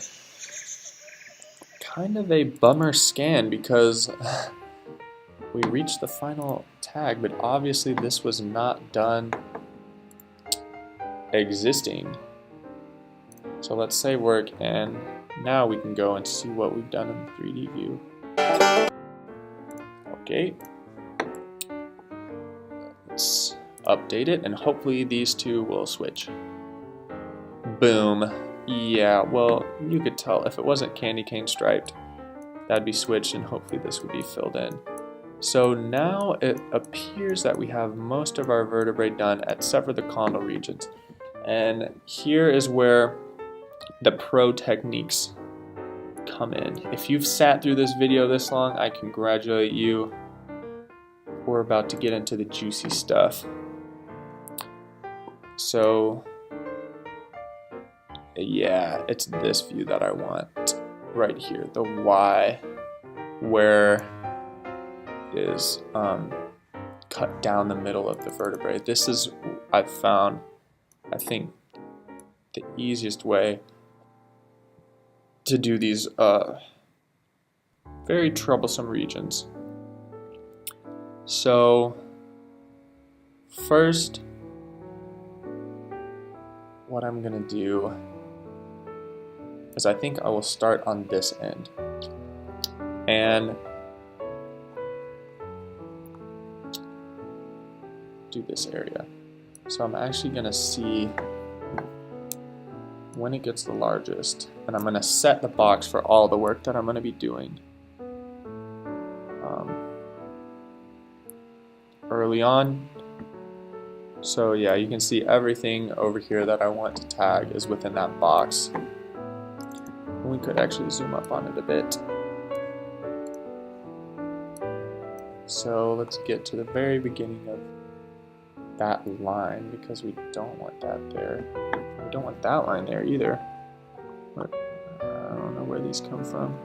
kind of a bummer scan because we reached the final tag, but obviously this was not done existing. So let's say work, and now we can go and see what we've done in the 3D view. Okay. Let's update it, and hopefully these two will switch. Boom. Yeah, well, you could tell if it wasn't candy cane striped, that'd be switched, and hopefully this would be filled in. So now it appears that we have most of our vertebrae done except for the condyle regions. And here is where the pro techniques come in. If you've sat through this video this long, I congratulate you. We're about to get into the juicy stuff. So yeah, it's this view that I want right here, the Y, where it is cut down the middle of the vertebrae. This is, I've found, I think, the easiest way to do these very troublesome regions. So first, what I'm gonna do is I think I will start on this end and do this area. So I'm actually gonna see when it gets the largest, and I'm gonna set the box for all the work that I'm gonna be doing early on. So yeah, you can see everything over here that I want to tag is within that box. And we could actually zoom up on it a bit. So let's get to the very beginning of that line, because we don't want that there. We don't want that line there either. But I don't know where these come from.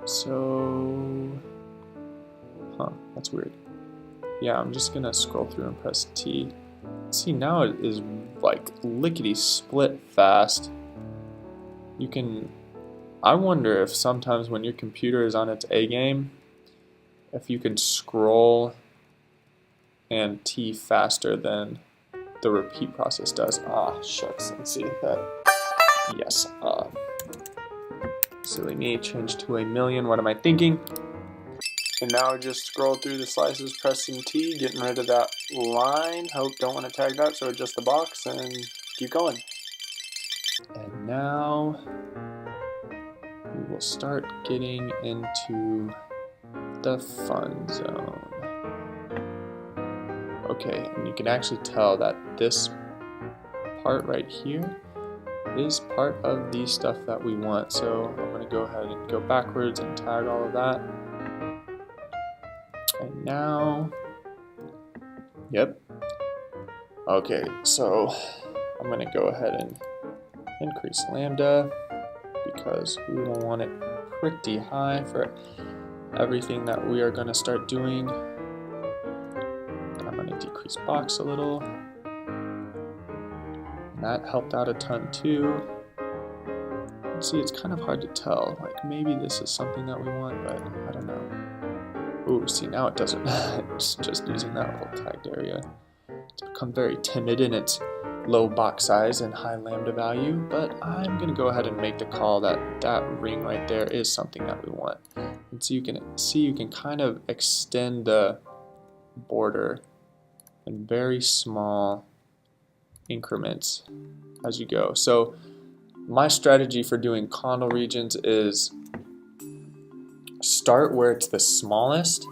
So, that's weird. Yeah, I'm just gonna scroll through and press T. See, now it is like lickety split fast. You can, I wonder if sometimes when your computer is on its A game, if you can scroll and T faster than the repeat process does. Ah, shucks, let's see that. Yes, silly me, change to 1,000,000, what am I thinking? And now just scroll through the slices, pressing T, getting rid of that line. Hope, don't want to tag that, so adjust the box and keep going. And now we will start getting into the fun zone. Okay, and you can actually tell that this part right here is part of the stuff that we want. So I'm going to go ahead and go backwards and tag all of that. And now, yep. Okay, so I'm going to go ahead and increase lambda because we will want it pretty high for everything that we are going to start doing. this box a little. That helped out a ton too. See, it's kind of hard to tell. Like maybe this is something that we want, but I don't know. Ooh, see, now it doesn't. It's just using that little tagged area. It's become very timid in its low box size and high lambda value, but I'm gonna go ahead and make the call that that ring right there is something that we want. And so you can kind of extend the border in very small increments as you go. So my strategy for doing condyle regions is start where it's the smallest,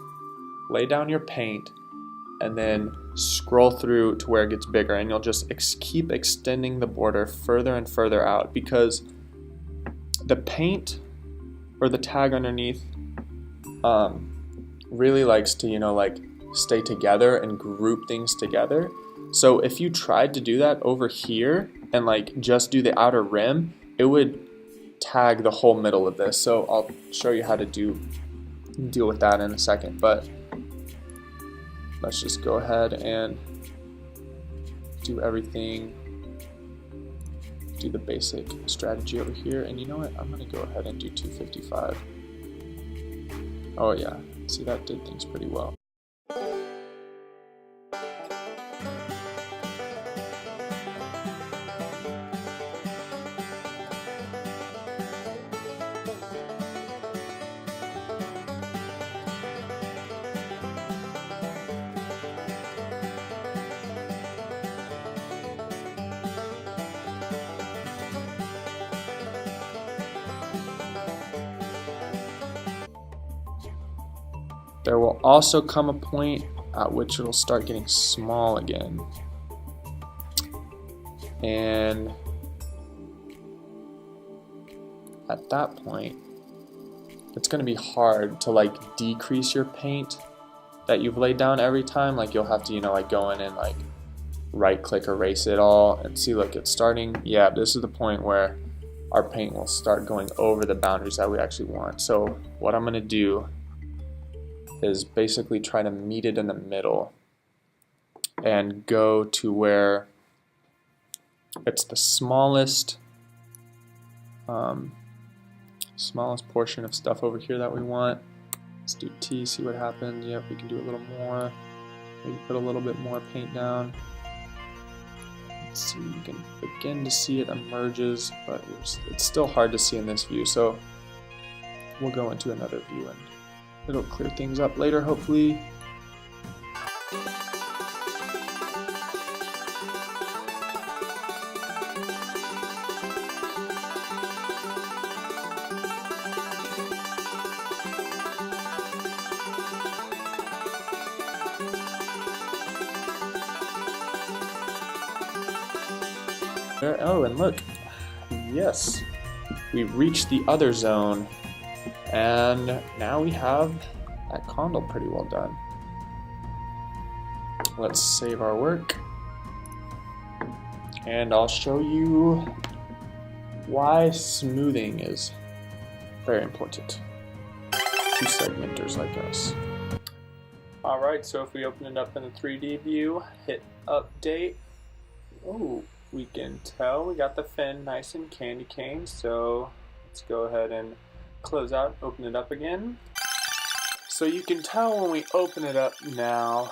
lay down your paint, and then scroll through to where it gets bigger, and you'll just keep extending the border further and further out, because the paint or the tag underneath really likes to, like stay together and group things together. So if you tried to do that over here and like just do the outer rim, it would tag the whole middle of this. So I'll show you how to deal with that in a second, but let's just go ahead and do everything, do the basic strategy over here. And you know what, I'm gonna go ahead and do 255. Oh yeah, see, that did things pretty well. There will also come a point at which it'll start getting small again. And at that point, it's going to be hard to like decrease your paint that you've laid down every time. Like you'll have to, like go in and like right click erase it all, and see, look, it's starting. Yeah, this is the point where our paint will start going over the boundaries that we actually want. So what I'm going to do is basically try to meet it in the middle and go to where it's the smallest portion of stuff over here that we want. Let's do T, see what happens. Yep, we can do a little more. Maybe put a little bit more paint down. Let's see, you can begin to see it emerges, but it's still hard to see in this view. So we'll go into another view and it'll clear things up later, hopefully. Oh, and look, yes, we've reached the other zone, and now we have that condyle pretty well done. Let's save our work, and I'll show you why smoothing is very important to segmenters like us. Alright, so if we open it up in the 3D view, hit update, oh, we can tell we got the fin nice and candy cane, so let's go ahead and close out, open it up again. So you can tell when we open it up now,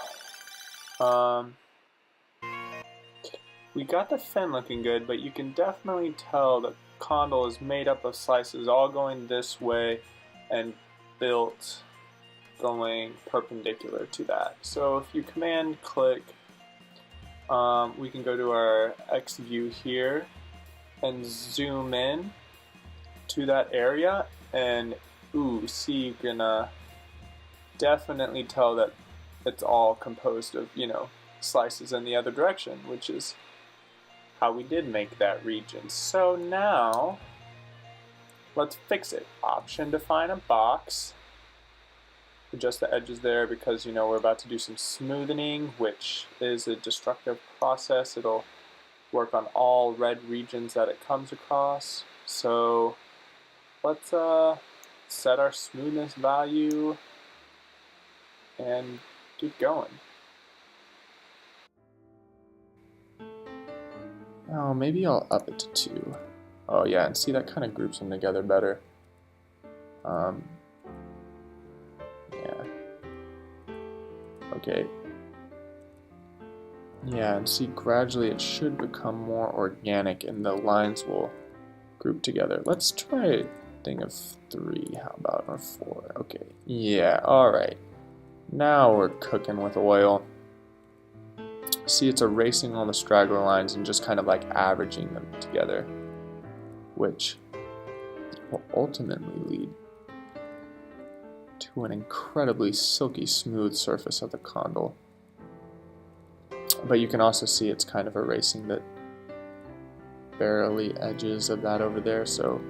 we got the fin looking good, but you can definitely tell the condyle is made up of slices all going this way and built going perpendicular to that. So if you command click, we can go to our X view here and zoom in to that area, and ooh, see, you can definitely tell that it's all composed of, slices in the other direction, which is how we did make that region. So now let's fix it. Option, define a box. Adjust the edges there because we're about to do some smoothing, which is a destructive process. It'll work on all red regions that it comes across. So let's set our smoothness value and keep going. Oh, maybe I'll up it to 2. Oh yeah, and see, that kind of groups them together better. Yeah. Okay. Yeah, and see, gradually it should become more organic and the lines will group together. Let's try a thing of 3, how about, or 4? Okay, yeah, alright. Now we're cooking with oil. See, it's erasing all the straggler lines and just kind of like averaging them together, which will ultimately lead to an incredibly silky smooth surface of the condyle. But you can also see it's kind of erasing the barely edges of that over there, so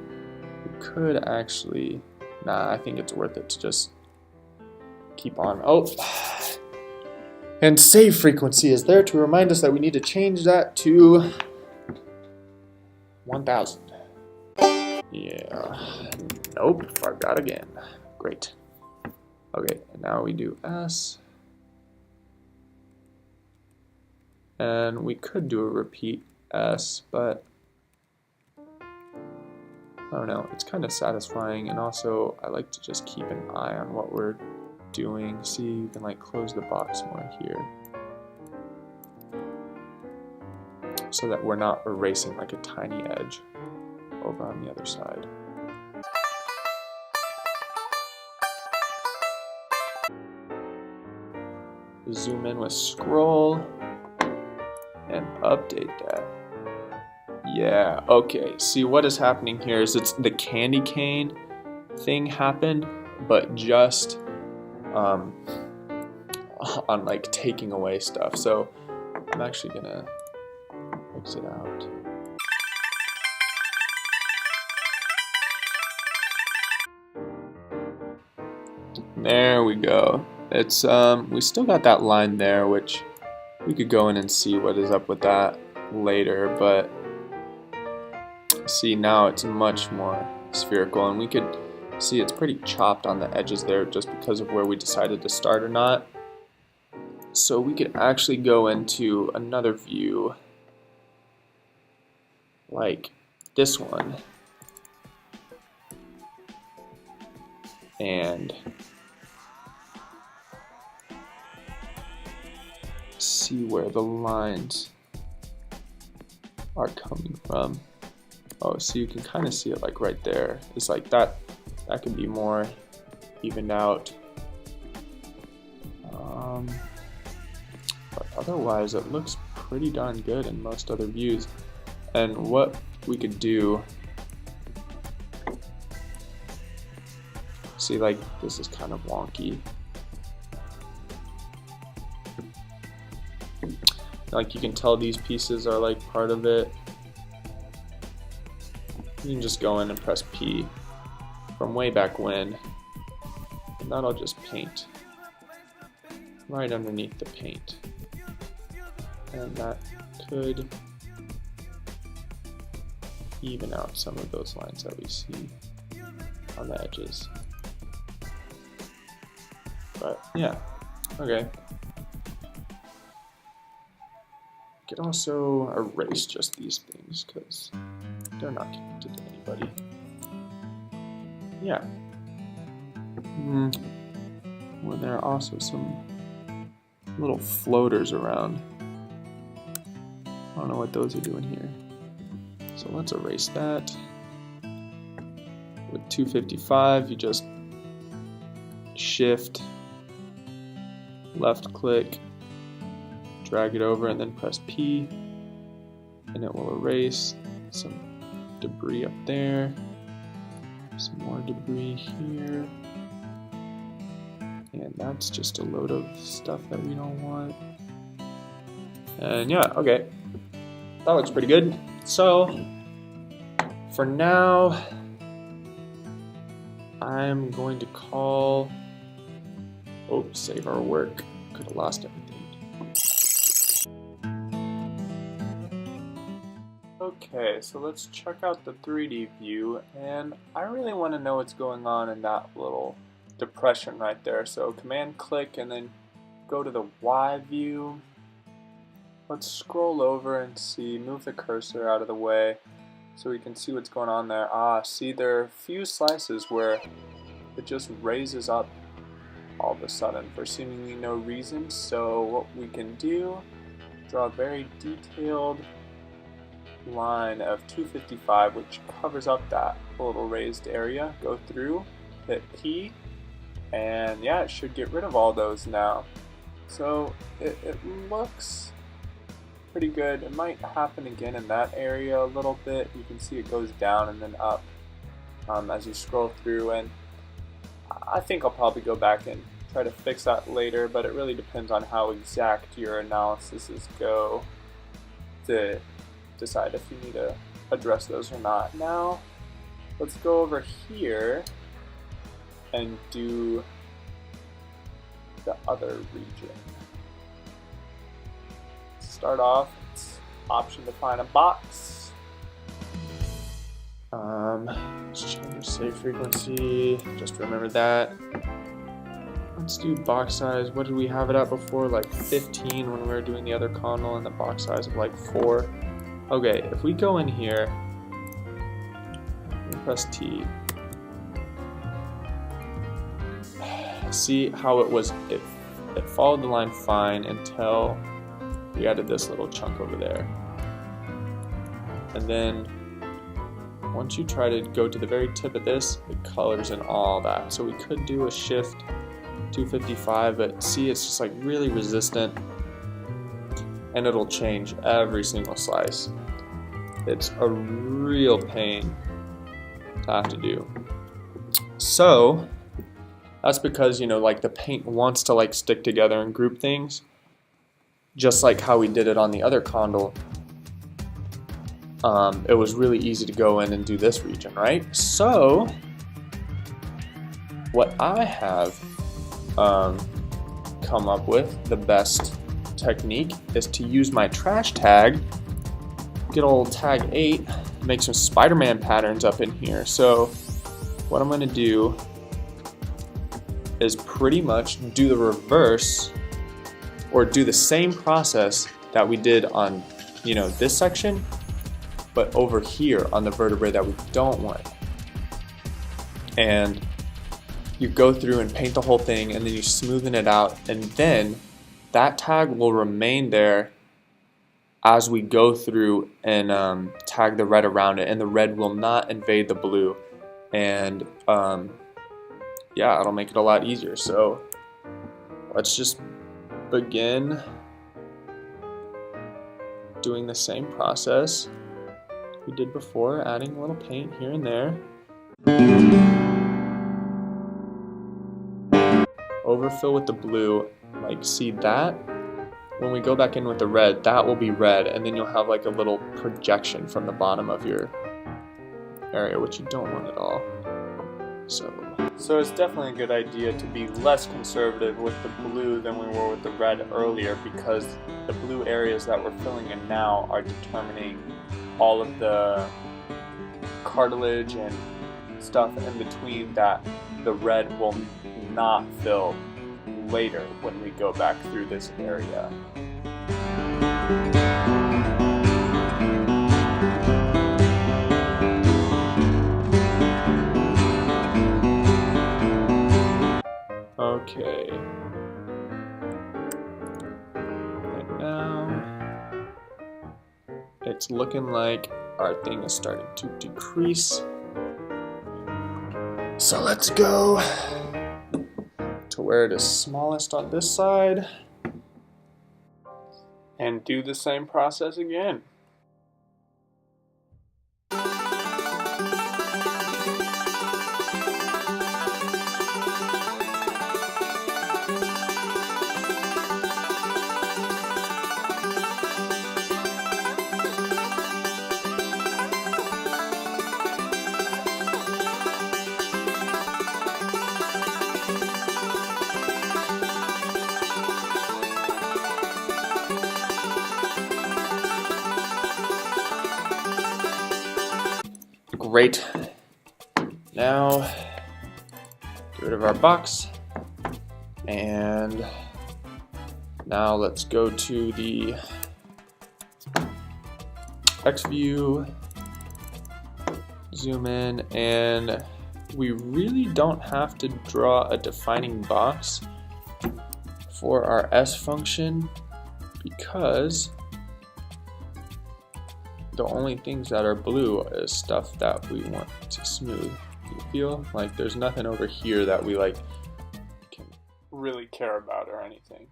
we could actually, nah, I think it's worth it to just keep on. Oh, and save frequency is there to remind us that we need to change that to 1000. Yeah, nope, forgot again. Great. Okay, and now we do S. And we could do a repeat S, but I don't know, it's kind of satisfying, and also I like to just keep an eye on what we're doing. See, you can like close the box more here, so that we're not erasing like a tiny edge over on the other side. Zoom in with scroll and update that. Yeah, okay. See, what is happening here is it's the candy cane thing happened, but just on like taking away stuff. So I'm actually gonna exit out. There we go. It's we still got that line there, which we could go in and see what is up with that later, but see, now it's much more spherical, and we could see it's pretty chopped on the edges there just because of where we decided to start or not. So we could actually go into another view like this one and see where the lines are coming from. Oh, so you can kind of see it like right there. It's like that could be more evened out. But otherwise it looks pretty darn good in most other views. And what we could do, see, like this is kind of wonky. Like you can tell these pieces are like part of it. You can just go in and press P from way back when, and that'll just paint right underneath the paint. And that could even out some of those lines that we see on the edges. But yeah, okay. You could also erase just these things because they're not connected to anybody. Yeah. Well, there are also some little floaters around. I don't know what those are doing here. So let's erase that. With 255, you just shift, left click, drag it over, and then press P, and it will erase some debris up there, some more debris here, and that's just a load of stuff that we don't want. And yeah, okay, that looks pretty good. So for now, I'm going to call, save our work, could have lost everything. Okay, so let's check out the 3D view, and I really want to know what's going on in that little depression right there. So command click and then go to the Y view, let's scroll over and see, move the cursor out of the way so we can see what's going on there. See, there are a few slices where it just raises up all of a sudden for seemingly no reason. So what we can do, draw a very detailed line of 255 which covers up that little raised area, go through, hit P, and yeah, it should get rid of all those now. So it looks pretty good. It might happen again in that area a little bit. You can see it goes down and then up as you scroll through, and I think I'll probably go back and try to fix that later, but it really depends on how exact your analyses go to decide if you need to address those or not. Now let's go over here and do the other region. Start off, it's option to find a box. Let's change the save frequency, just remember that. Let's do box size. What did we have it at before? Like 15 when we were doing the other condole, and the box size of like 4. Okay, if we go in here and press T, see how it was, it followed the line fine until we added this little chunk over there. And then once you try to go to the very tip of this, it colors in all that. So we could do a shift 255, but see, it's just like really resistant, and it'll change every single slice. It's a real pain to have to do. So that's because, you know, like the paint wants to like stick together and group things, just like how we did it on the other condole. It was really easy to go in and do this region, right? So what I have come up with, the best technique, is to use my trash tag, good old tag 8, make some Spider-Man patterns up in here. So what I'm going to do is pretty much do the reverse, or do the same process that we did on, you know, this section, but over here on the vertebrae that we don't want. And you go through and paint the whole thing, and then you smoothen it out, and then that tag will remain there as we go through and tag the red around it, and the red will not invade the blue. And yeah, it'll make it a lot easier. So let's just begin doing the same process we did before, adding a little paint here and there. Overfill with the blue, like see that? When we go back in with the red, that will be red, and then you'll have like a little projection from the bottom of your area, which you don't want at all. So it's definitely a good idea to be less conservative with the blue than we were with the red earlier, because the blue areas that we're filling in now are determining all of the cartilage and stuff in between that the red will not fill later when we go back through this area. Okay. And now it's looking like our thing is starting to decrease. So let's go to where it is smallest on this side and do the same process again. Great. Now, get rid of our box, and now let's go to the text view, zoom in, and we really don't have to draw a defining box for our S function because the only things that are blue is stuff that we want to smooth. You feel like there's nothing over here that we like can really care about or anything.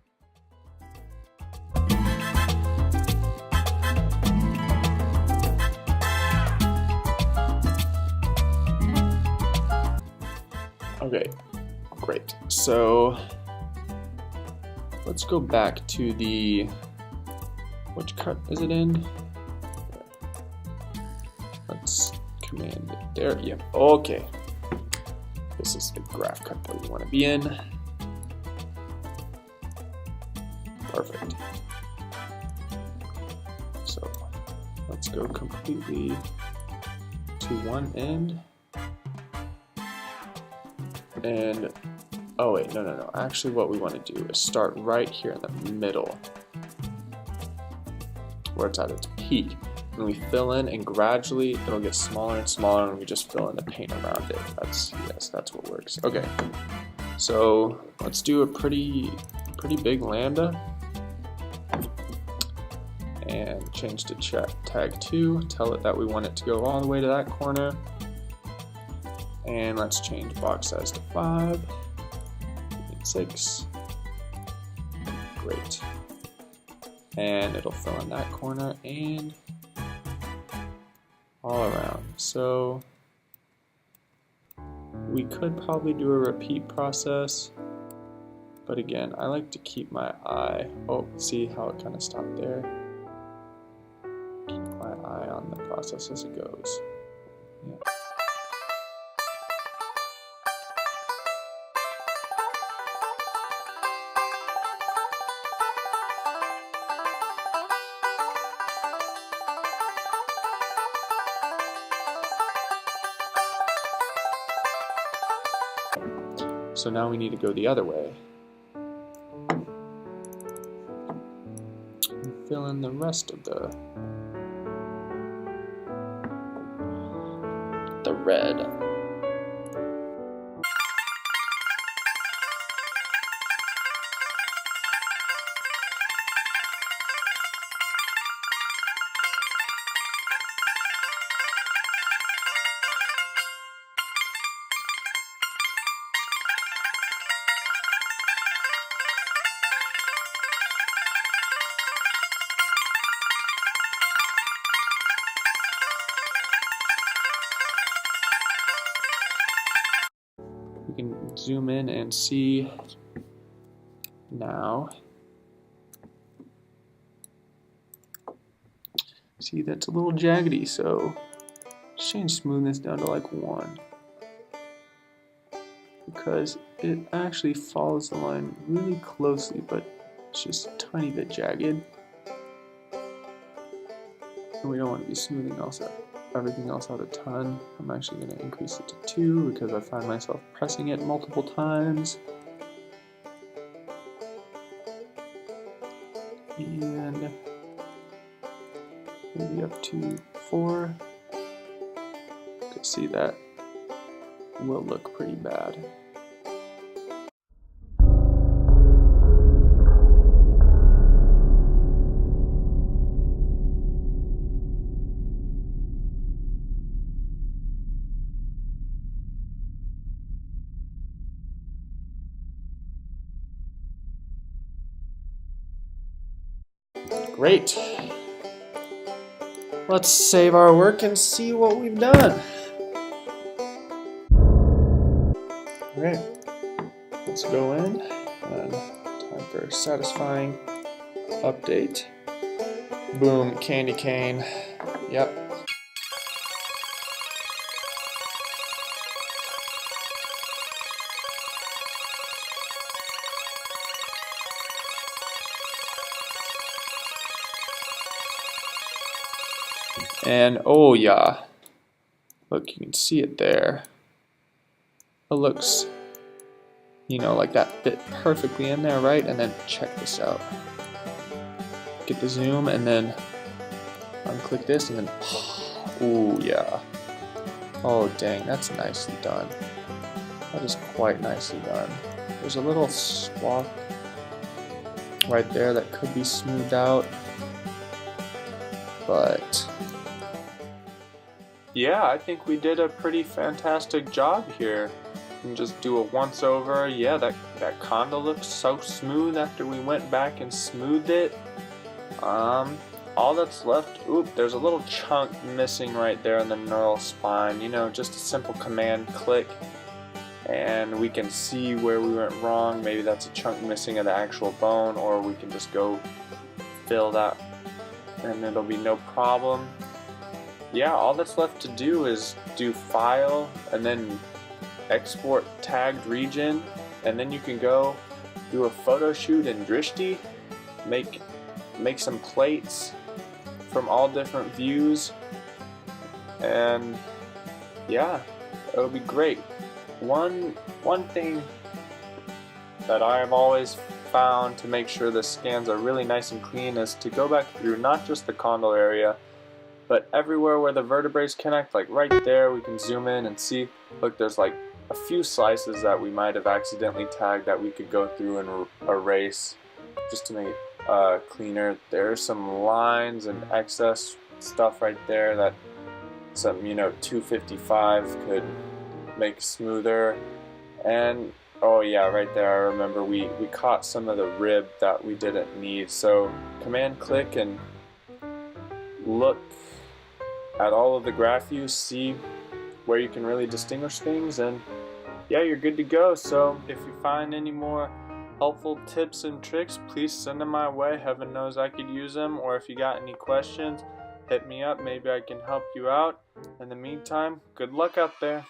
Okay, great. So let's go back to the, which cut is it in? Let's command it there. Yep. Okay. This is the graph cut that we want to be in. Perfect. So let's go completely to one end. And oh wait, no. Actually, what we want to do is start right here in the middle, where it's at its peak. And we fill in, and gradually it'll get smaller and smaller, and we just fill in the paint around it. That's what works. Okay, so let's do a pretty big lambda, and change to tag 2. Tell it that we want it to go all the way to that corner, and let's change box size to 5. 6. Great, and it'll fill in that corner and all around. So we could probably do a repeat process, but again, I like to keep my eye. Oh, see how it kind of stopped there? Keep my eye on the process as it goes. Yeah. So now we need to go the other way. And fill in the rest of the red. We can zoom in and see now. See, that's a little jaggedy, so let's change smoothness down to like 1. Because it actually follows the line really closely, but it's just a tiny bit jagged. And we don't want to be smoothing everything else out a ton. I'm actually going to increase it to 2 because I find myself pressing it multiple times. And maybe up to 4. To see that will look pretty bad. Great. Let's save our work and see what we've done. Alright, let's go in and time for satisfying update. Boom, candy cane. Yep. And oh yeah, look, you can see it there. It looks, you know, like that fit perfectly in there, right? And then check this out. Get the zoom, and then unclick this, and then, ooh, yeah. Oh, dang, that's nicely done. That is quite nicely done. There's a little swath right there that could be smoothed out, but yeah, I think we did a pretty fantastic job here. And just do a once over. Yeah, that condo looks so smooth after we went back and smoothed it. All that's left, oop, there's a little chunk missing right there in the neural spine. You know, just a simple command click and we can see where we went wrong. Maybe that's a chunk missing of the actual bone, or we can just go fill that and it'll be no problem. Yeah, all that's left to do is do file and then export tagged region, and then you can go do a photo shoot in Drishti, make some plates from all different views, and yeah, it'll be great. One thing that I've always found to make sure the scans are really nice and clean is to go back through not just the condyle area, but everywhere where the vertebrae connect. Like right there, we can zoom in and see, look, there's like a few slices that we might have accidentally tagged that we could go through and erase just to make it cleaner. There's some lines and excess stuff right there that some 255 could make smoother. And oh yeah, right there, I remember we caught some of the rib that we didn't need. So command click and look at all of the graph views, see where you can really distinguish things, and yeah, you're good to go. So if you find any more helpful tips and tricks, please send them my way. Heaven knows I could use them. Or if you got any questions, hit me up. Maybe I can help you out. In the meantime, good luck out there.